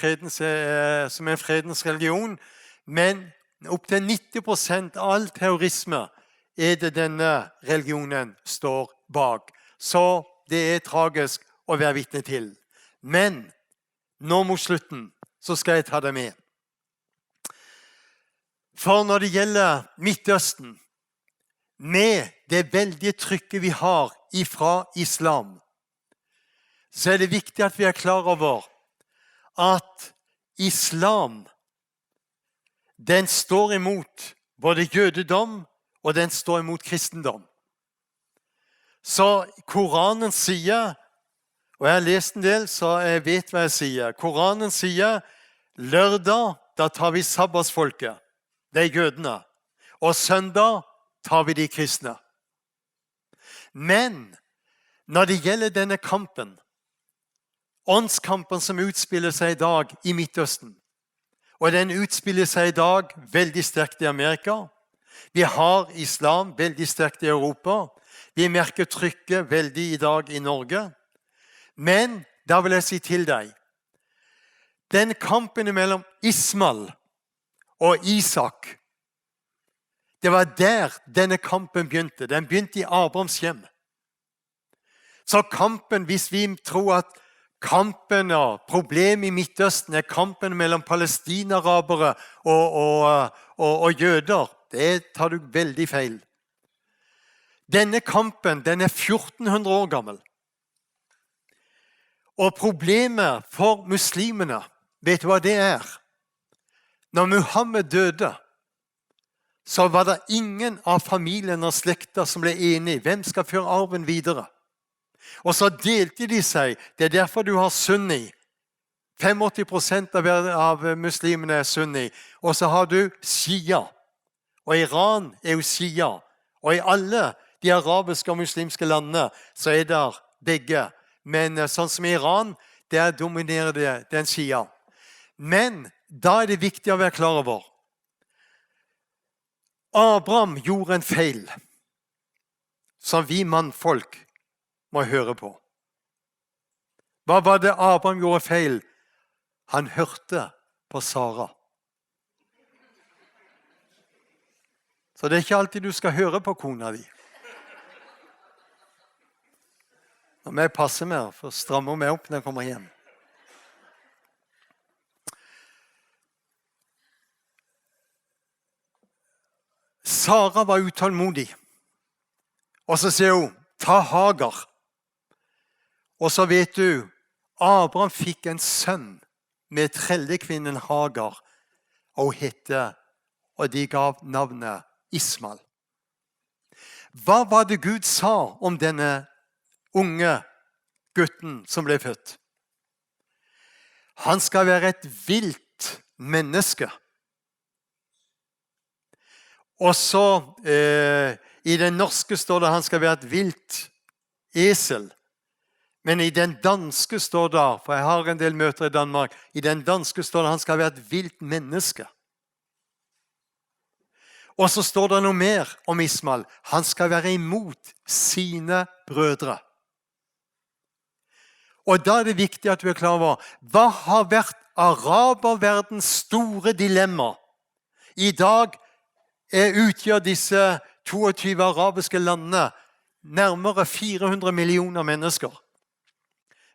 [SPEAKER 1] fredens religion, men opp til 90% av all terrorisme er det denne religionen står bak. Så det er tragisk å være vitne til. Men nå mot slutten så skal jeg ta det med. For når det gjelder Midtøsten, med det veldige trykket vi har ifra islam, så er det viktig at vi er klar over at islam, den står imot både jødedom og den står imot kristendom. Så Koranen sier, og jeg har lest en del, så jeg vet hva jeg sier. Koranen sier, lørdag, da tar vi sabbatsfolket, det er jødene. Og søndag tar vi de kristne. Men når det gjelder denne kampen, åndskampen som utspiller seg i dag i Midtøsten, og den utspiller seg i dag veldig sterkt i Amerika, vi har islam veldig sterkt i Europa, vi merker trykket veldig i dag i Norge, men da vil jeg si til deg, den kampen mellom Ismael og Isak, det var der denne kampen begynte. Den begynte i Abrahams hjem. Så kampen, hvis vi tror at kampen og problemet i Midtøsten er kampen mellom palestinarabere og jøder, det tar du veldig feil. Denne kampen, den er 1400 år gammel. Og problemet for muslimene, vet du hva det er? Når Muhammed døde, så var det ingen av familien og slekter som ble enige. Hvem skal føre arven videre? Og så delte de seg. Det er derfor du har sunni. 85% av muslimene er sunni. Og så har du shia. Og Iran er jo shia. Og i alle de arabiske og muslimske landene så er det begge. Men sånn som i Iran, der dominerer det den shia. Men da er det viktig å være klar over. Abraham gjorde en feil som vi mannfolk må høre på. Hva var det Abraham gjorde feil? Han hørte på Sara. Så det er ikke alltid du skal høre på kona di. Nå må jeg passe meg, for strammer meg opp når jeg kommer hjem. Sara var utålmodig. Og så sier hun, ta Hagar. Og så vet du, Abraham fikk en sønn med trellekvinnen Hagar, og de gav navnet Ismael. Hva var det Gud sa om denne unge gutten som ble født? Han skal være et vilt menneske. Og så i den norske står det han skal være et vilt esel. Men i den danske står det, for jeg har en del møter i Danmark, i den danske står det han skal være et vilt menneske. Og så står det noe mer om Ismael. Han skal være imot sine brødre. Og da er det viktig at vi er klar over, hva har vært araberverdens store dilemma? I dag utgjør disse 22 arabiske landene nærmere 400 millioner mennesker.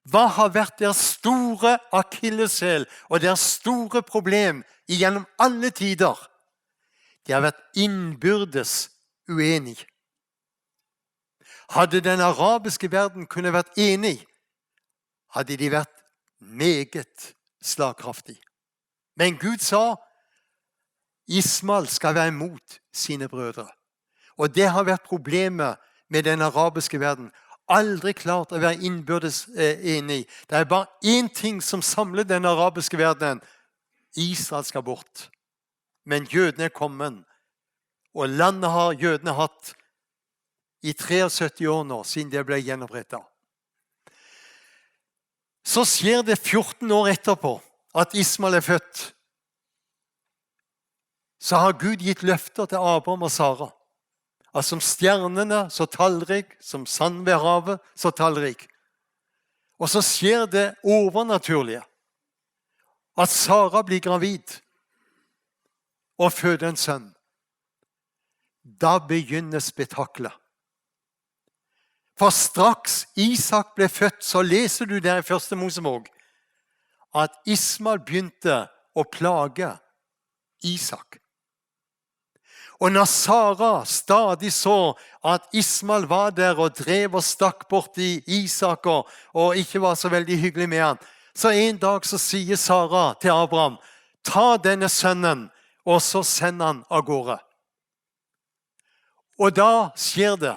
[SPEAKER 1] Hva har vært deres store akilleshæl og deres store problem gjennom alle tider? De har vært innbyrdes uenige. Hadde den arabiske verden kunne vært enig, hadde de vært meget slagkraftige. Men Gud sa, Ismael skal være imot sine brødre. Og det har vært problemet med den arabiske verden. Aldri klart å være innbyrdes enig. Det er bare én ting som samler den arabiske verdenen. Israel skal bort. Men jødene er kommet, og landet har jødene hatt i 73 år nå, siden det ble gjenopprettet. Så skjer det 14 år etterpå at Ismael er født. Så har Gud gitt løfter til Abraham og Sara. At som stjernene så tallrik, som sand ved havet så tallrik. Og så skjer det overnaturlige. At Sara blir gravid og føder en sønn. Da begynner spetaklet. For straks Isak ble født, så leser du der i 1. Mosebok at Ismael begynte å plage Isak. Og når Sara stadig så at Ismael var der og drev og stakk bort i Isak og ikke var så veldig hyggelig med han, så en dag så sier Sara til Abraham, ta denne sønnen, og så send han av gårde. Og da skjer det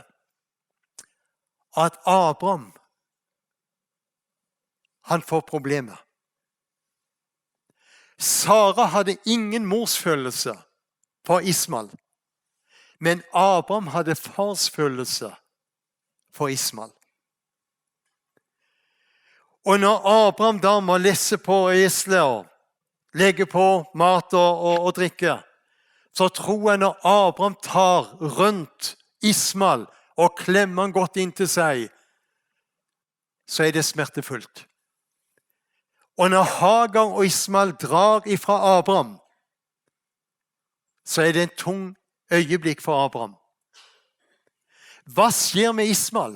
[SPEAKER 1] at Abraham, han får problemer. Sara hadde ingen morsfølelse for Ismael, men Abraham hadde farsfølelse for Ismael. Og når Abraham da må lesse på eselet og legge på mat og drikke, så tror jeg når Abraham tar rundt Ismael og klemmer han godt inntil seg, så er det smertefullt. Og når Hagar og Ismael drar ifra Abraham, så er det en tung øyeblikk for Abraham. Hva skjer med Ismael?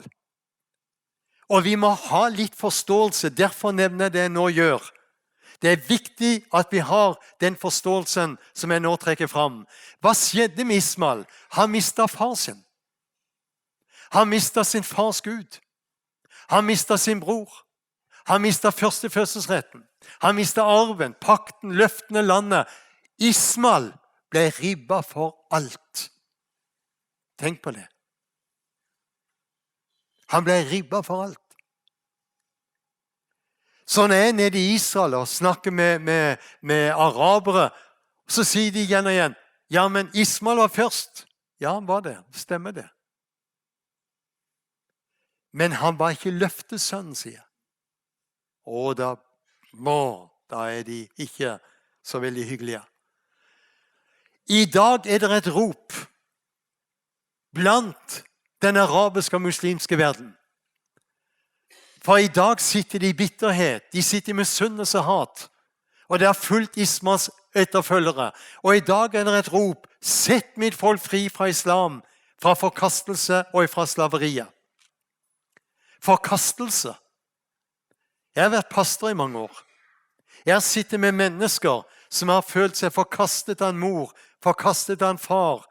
[SPEAKER 1] Og vi må ha litt forståelse, derfor nevner jeg det jeg nå gjør. Det er viktig at vi har den forståelsen som jeg nå trekker fram. Hva skjedde med Ismael? Han mistet far sin. Han mistet sin fars Gud. Han mistet sin bror. Han mistet førstefødselsretten. Han mistet arven, pakten, løftene, landet. Ismael ble ribba for alt. Tenk på det. Han ble ribba for alt. Så når jeg er nede i Israel og snakker med arabere, så sier de igjen og igjen, ja, men Ismael var først. Ja, han var det. Stemmer det. Men han var ikke løftesønnen, sier. Og da er de ikke så veldig hyggelige. I dag er det et rop blant den arabiske og muslimske verden. For i dag sitter de i bitterhet, de sitter i misunnelse og hat, og det har fulgt Ismaels etterfølgere. Og i dag er det et rop, sett mitt folk fri fra islam, fra forkastelse og fra slaveriet. Forkastelse. Jeg har vært pastor i mange år. Jeg har sittet med mennesker som har følt seg forkastet av en mor, forkastet av en far.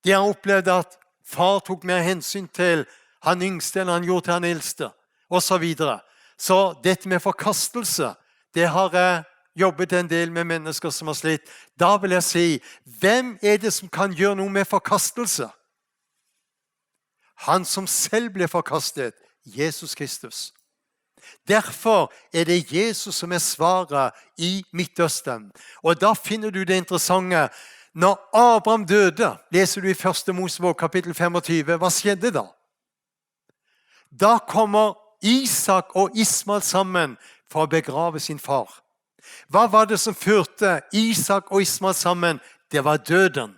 [SPEAKER 1] De har opplevd at far tok mer hensyn til han yngste enn han gjorde til han eldste, og så videre. Så dette med forkastelse, det har jeg jobbet en del med mennesker som har slitt. Da vil jeg si, hvem er det som kan gjøre noe med forkastelse? Han som selv ble forkastet, Jesus Kristus. Derfor er det Jesus som er svaret i Midtøsten. Og da finner du det interessante. Når Abraham døde, leser du i 1. Mosebok kapittel 25, hva skjedde da? Da kommer Isak og Ismael sammen for å begrave sin far. Hva var det som førte Isak og Ismael sammen? Det var døden.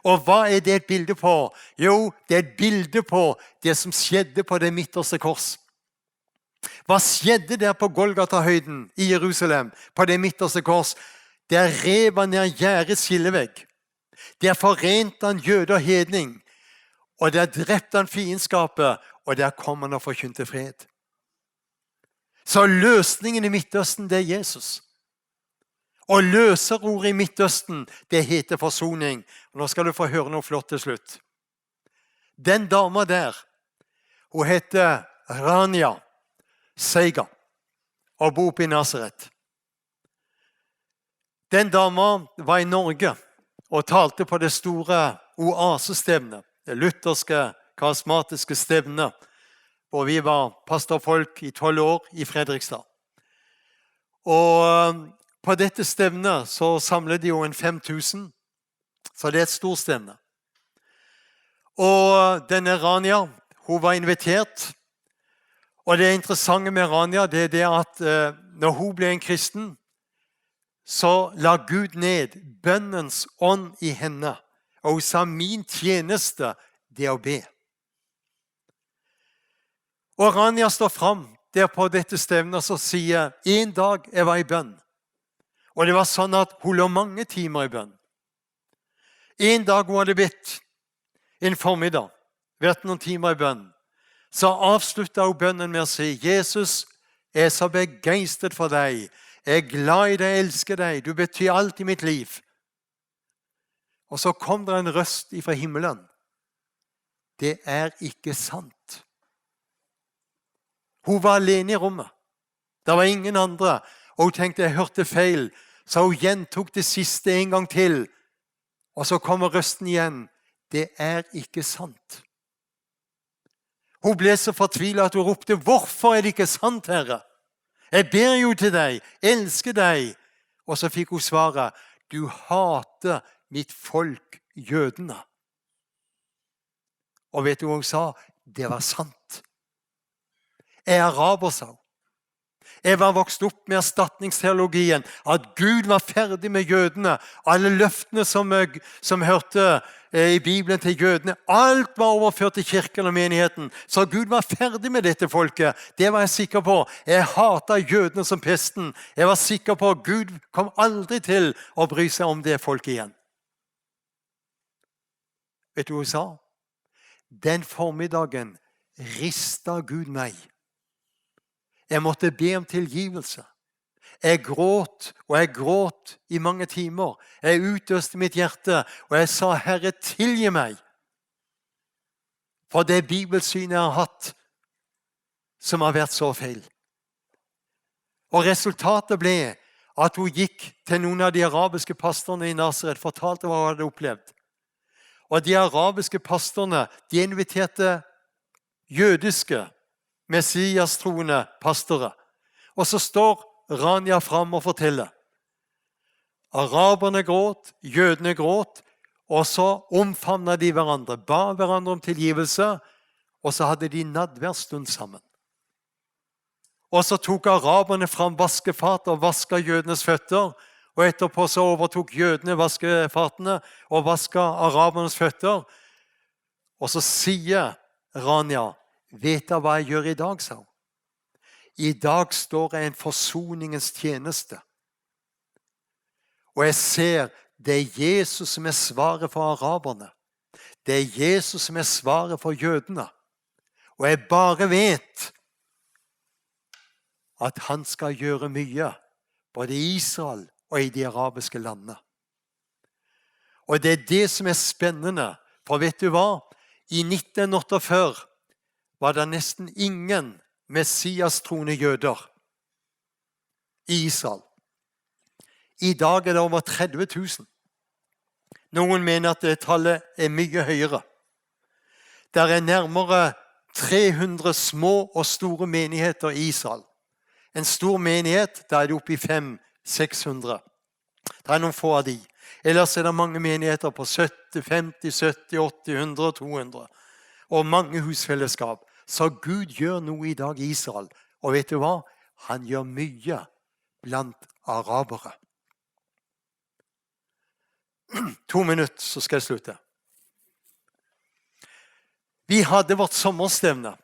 [SPEAKER 1] Og hva er det et bilde på? Jo, det er et bilde på det som skjedde på det midterste kors. Hva skjedde der på Golgata-høyden i Jerusalem, på det midterste kors? Der rev han ned gjerdets skillevegg. Der forente han jøde og hedning. Og der drepte han fiendskapet, og der kom han og forkynte fred. Så løsningen i Midtøsten, det er Jesus. Og løserordet i Midtøsten, det heter forsoning. Og nå skal du få høre noe flott til slutt. Den dama der, hun heter Rania Seiga, og bor oppe i Nazaret. Den dama var i Norge og talte på det store oasestevnet, det lutherske, karismatiske stevnet, hvor vi var pastorfolk i 12 år i Fredrikstad. Og på dette stevnet så samlet de jo en 5000, så det er et stort stevne. Og denne Rania, hun var invitert. Og det interessante med Rania, det er det at når hun ble en kristen, så la Gud ned bønnens ånd i henne. Og hun sa, min tjeneste, det er å be. Og Rania står frem der på dette stevnet og sier, en dag jeg var i bønn. Og det var sånn at hun lå mange timer i bønn. En dag hun hadde bedt, en formiddag, vært noen timer i bønn, så avsluttet hun bønnen med å si, Jesus, jeg er så begeistret for deg. Jeg er glad i deg, jeg elsker deg. Du betyr alt i mitt liv. Og så kom det en røst fra himmelen. Det er ikke sant. Hun var alene i rommet. Det var ingen andre. Og hun tenkte, jeg hørte feil. Så hun gjentok det siste en gang til. Og så kommer røsten igjen. Det er ikke sant. Hun ble så fortvilet at hun ropte, hvorfor er det ikke sant, Herre? Jeg ber jo til deg, elsker deg. Og så fikk hun svaret, du hater mitt folk, jødene. Og vet du hva hun sa? Det var sant. Jeg er araber, sa hun. Jeg var vokst opp med erstatningsteologien, at Gud var ferdig med jødene. Alle løftene som hørte i Bibelen til jødene, alt var overført til kirken og menigheten. Så Gud var ferdig med dette folket. Det var jeg sikker på. Jeg hatet jødene som pesten. Jeg var sikker på at Gud kom aldri til å bry seg om det folket igjen. Vet du hva hun sa? Den formiddagen ristet Gud meg. Jeg måtte be om tilgivelse. Jeg gråt, og jeg gråt i mange timer. Jeg utøste mitt hjerte, og jeg sa, Herre, tilgi meg for det bibelsynet jeg har hatt, som har vært så feil. Og resultatet ble at hun gikk til noen av de arabiske pastorene i Nazaret, fortalte hva hun hadde opplevd. Og de arabiske pastorene, de inviterte jødiske, messias-troende pastorer. Og så står Rania fram og forteller. Araberne gråt, jødene gråt, og så omfavnet de hverandre, ba hverandre om tilgivelse, og så hadde de nadværstund sammen. Og så tok araberne fram vaskefat og vasket jødenes føtter, og etterpå så overtok jødene vaskefatene og vasket arabernes føtter. Og så sier Rania, vet du hva jeg gjør i dag, sa hun? I dag står jeg i en forsoningens tjeneste. Og jeg ser, det er Jesus som er svaret for araberne. Det er Jesus som er svaret for jødene. Og jeg bare vet at han skal gjøre mye, både i Israel og i de arabiske landene. Og det er det som er spennende, for vet du hva? I 1948 var det nesten ingen messias-troende jøder i Israel. I dag er det over 30 000. Noen mener at det tallet er mye høyere. Det er nærmere 300 små og store menigheter i Israel. En stor menighet, da er det oppe i 500-600. Det er noen få av de. Ellers er det mange menigheter på 70, 50, 70, 80, 100, 200. Og mange husfellesskap. Så Gud gjør noe i dag i Israel. Og vet du hva? Han gjør mye blant arabere. 2 minutter, så skal jeg slutte. Vi hadde vårt sommerstevne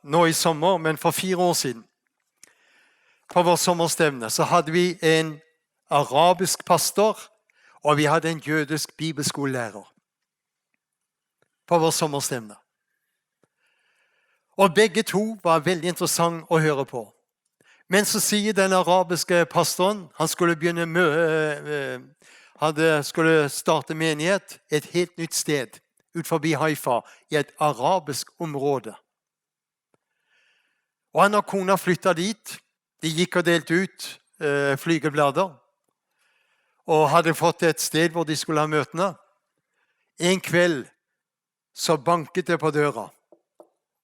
[SPEAKER 1] nå i sommer, men for 4 år siden. På vårt sommerstevne så hadde vi en arabisk pastor, og vi hadde en jødisk bibelskolelærer på vårt sommerstevne. Og begge to var veldig interessant å høre på. Men så sier den arabiske pastoren, han skulle starte menighet et helt nytt sted, ut forbi Haifa, i et arabisk område. Og han og kona flyttet dit. De gikk og delte ut flygelblader, og hadde fått et sted hvor de skulle ha møtene. En kveld så banket det på døra,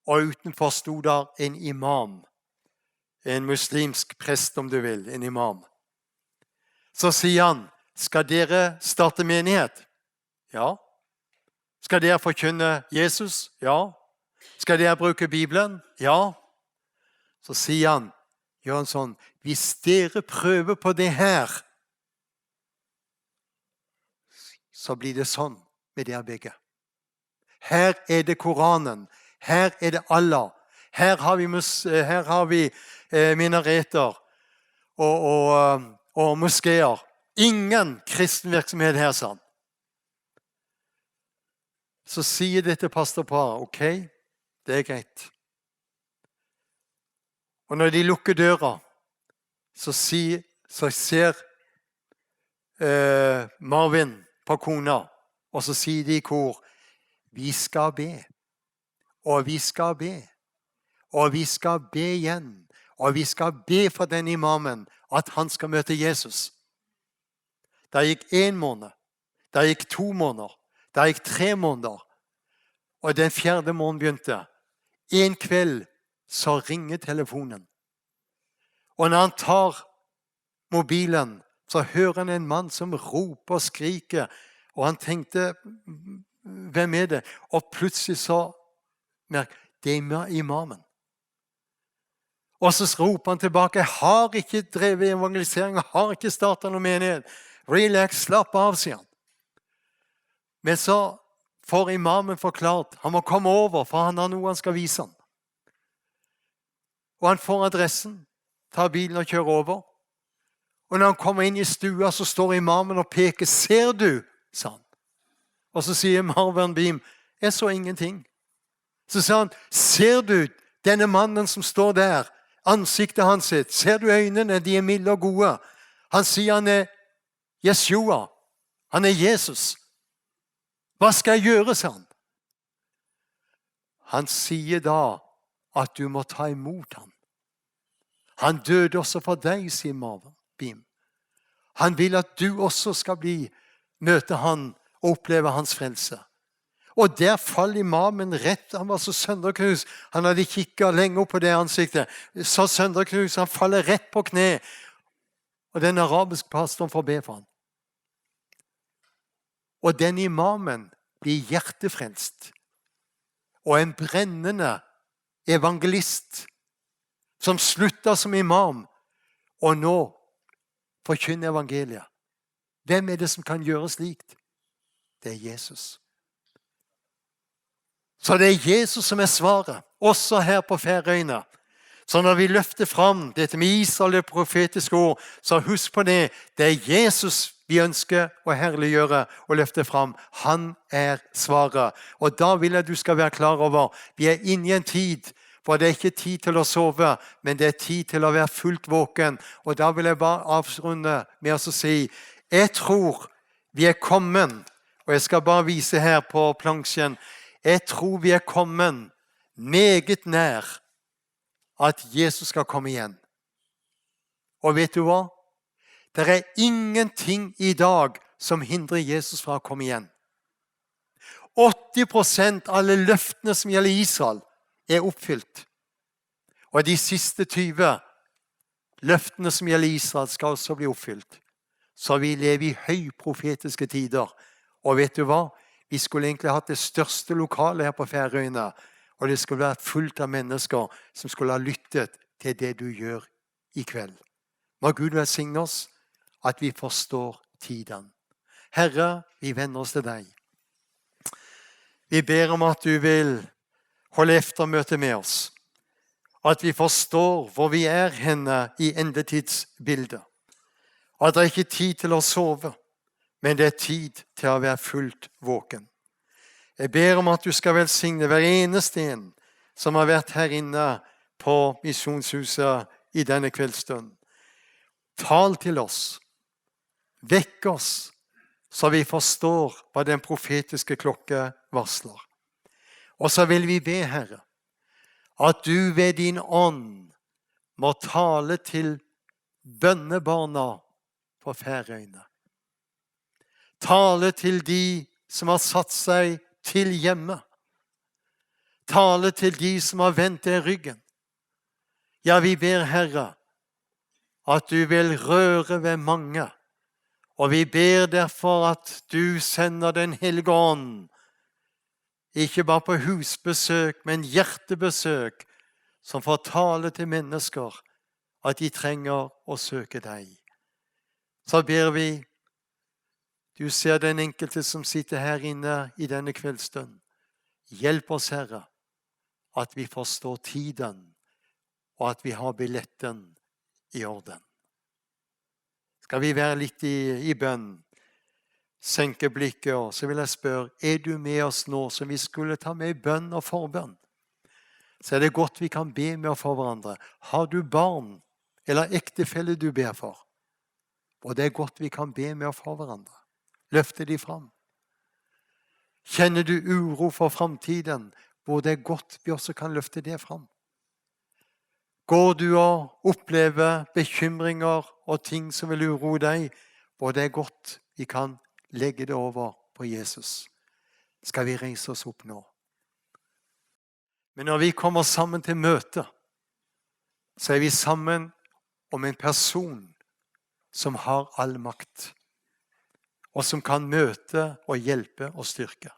[SPEAKER 1] og utenfor stod der en imam. En muslimsk prest, om du vil, en imam. Så sier han, skal dere starte menighet? Ja. Skal dere forkynne Jesus? Ja. Skal dere bruke Bibelen? Ja. Så sier han, gjør han sånn, hvis dere prøver på det her, så blir det sånn med dere begge. Her er det Koranen, her er det Allah, her har vi minareter og moskeer. Ingen kristen virksomhet her, sa han. Så sier dette pastorparet, ok, det er greit. Og når de lukker døra, så ser Marvin på kona, og så sier de i kor, vi skal be, og vi skal be, og vi skal be igjen, og vi skal be for den imamen, at han skal møte Jesus. Det gikk 1 måned, det gikk 2 måneder, det gikk 3 måneder, og den 4. måneden begynte. En kveld så ringer telefonen. Og når han tar mobilen, så hører han en mann som roper og skriker, og han tenkte, hvem er det? Og plutselig så merker det er imamen. Og så roper han tilbake, jeg har ikke drevet evangelisering, jeg har ikke startet noen menighet. Relax, slapp av, sier han. Men så får imamen forklart, han må komme over, for han har noe han skal vise han. Og han får adressen, tar bilen og kjører over. Og når han kommer inn i stua, så står imamen og peker, ser du, sa han. Og så sier Marvin Beam, jeg så ingenting. Så sa han, ser du denne mannen som står der, ansiktet hans sitt, ser du øynene, de er milde og gode. Han sier han er Jeshua, han er Jesus. Hva skal jeg gjøre, sa han. Han sier da at du må ta imot ham. Han døde også for deg, sier Marvin Beam. Han vil at du også skal møte han og oppleve hans frelse. Og der faller imamen rett. Han var så sønderknust. Han hadde kikket lenge opp på det ansiktet. Så sønderknust, han faller rett på kne. Og den arabiske pastoren får be for han. Og den imamen blir hjertefrelst. Og en brennende evangelist som slutta som imam, og nå forkynner evangeliet. Hvem er det som kan gjøre slikt? Det er Jesus. Så det er Jesus som er svaret, også her på Færøyene. Så når vi løfter fram dette med Israel, det profetiske ord, så husk på det. Det er Jesus vi ønsker å herliggjøre og løfte fram. Han er svaret. Og da vil jeg du skal være klar over, vi er inne i en tid hvor det er ikke tid til å sove, men det er tid til å være fullt våken. Og da vil jeg bare avrunde med å si, jeg tror vi er kommet, og jeg skal bare vise her på plansjen, jeg tror vi er kommet meget nær at Jesus skal komme igjen. Og vet du hva? Det er ingenting i dag som hindrer Jesus fra å komme igjen. 80% av alle løftene som gjelder Israel, er oppfylt. Og de siste 20 løftene som gjelder Israel, skal også bli oppfylt. Så vi lever i høyprofetiske tider. Og vet du hva? Vi skulle egentlig hatt det største lokalet her på Færøyene, og det skulle vært fullt av mennesker som skulle ha lyttet til det du gjør i kveld. Må Gud velsigne oss at vi forstår tiden. Herre, vi vender oss til deg. Vi ber om at du vil holde eftermøte med oss. At vi forstår hvor vi er henne i endetidsbildet. At det ikke er tid til å sove, men det er tid til å være fullt våken. Jeg ber om at du skal velsigne hver eneste en som har vært her inne på Misjonshuset i denne kveldsstunden. Tal til oss. Vekk oss, så vi forstår hva den profetiske klokke varsler. Og så vil vi be, Herre, at du ved din ånd må tale til bønnebarna på Færøyene. Tale til de som har satt seg til hjemme. Tale til de som har vendt deg ryggen. Ja, vi ber, Herre, at du vil røre ved mange. Og vi ber derfor at du sender den hellige ånd, ikke bare på husbesøk, men hjertebesøk, som får tale til mennesker at de trenger å søke deg. Så ber vi, du ser den enkelte som sitter her inne i denne kveldsstund. Hjelp oss, Herre, at vi forstår tiden, og at vi har billetten i orden. Skal vi være litt i bønn, senke blikket, og så vil jeg spørre, er du med oss nå som vi skulle ta med i bønn og forbønn? Så er det godt vi kan be med for hverandre. Har du barn eller ektefelle du ber for? Og det er godt vi kan be med for hverandre. Løfte de fram. Kjenner du uro for fremtiden, hvor det er godt vi også kan løfte det fram? Går du og opplever bekymringer og ting som vil uroe deg, hvor det er godt vi kan legge det over på Jesus? Skal vi reise oss opp nå? Men når vi kommer sammen til møte, så er vi sammen om en person som har all makt, og som kan møte og hjelpe og styrke.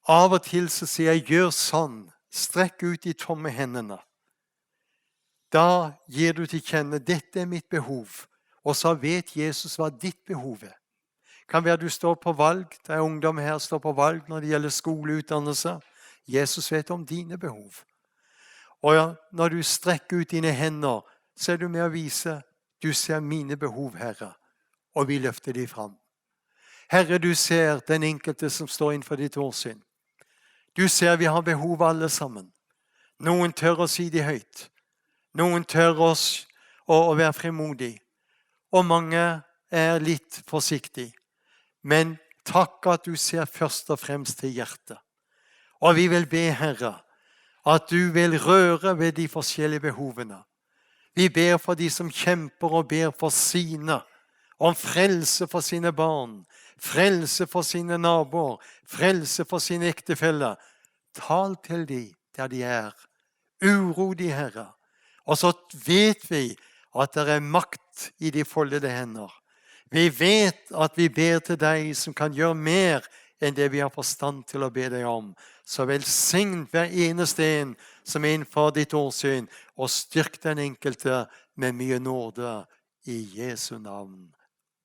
[SPEAKER 1] Av og til så sier jeg, gjør sånn, strekk ut de tomme hendene. Da gir du til kjenne, dette er mitt behov, og så vet Jesus hva ditt behov er. Kan være du står på valg, det er ungdom her står på valg når det gjelder skoleutdannelse. Jesus vet om dine behov. Og ja, når du strekker ut dine hender, så er du med å vise, du ser mine behov, Herre, og vi løfter de fram. Herre, du ser den enkelte som står innenfor ditt åsyn. Du ser vi har behov alle sammen. Noen tør å si det høyt. Noen tør oss å være frimodig. Og mange er litt forsiktige. Men takk at du ser først og fremst til hjertet. Og vi vil be, Herre, at du vil røre ved de forskjellige behovene. Vi ber for de som kjemper og ber for sine, om frelse for sine barn, frelse for sine naboer, frelse for sine ektefeller. Tal til de der de er. Uro de, Herre. Og så vet vi at det er makt i de foldede hender. Vi vet at vi ber til deg som kan gjøre mer enn det vi har forstand til å be deg om. Så velsign hver eneste en som er innenfor ditt åsyn, og styrk den enkelte med mye nåde i Jesu navn.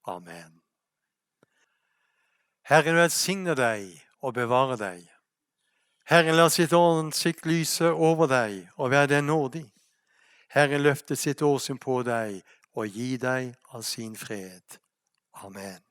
[SPEAKER 1] Amen. Herren velsigne deg og bevare deg. Herren la sitt ansikt lyse over deg og være deg nådig. Herren løfte sitt åsyn på deg og gi deg av sin fred. Amen.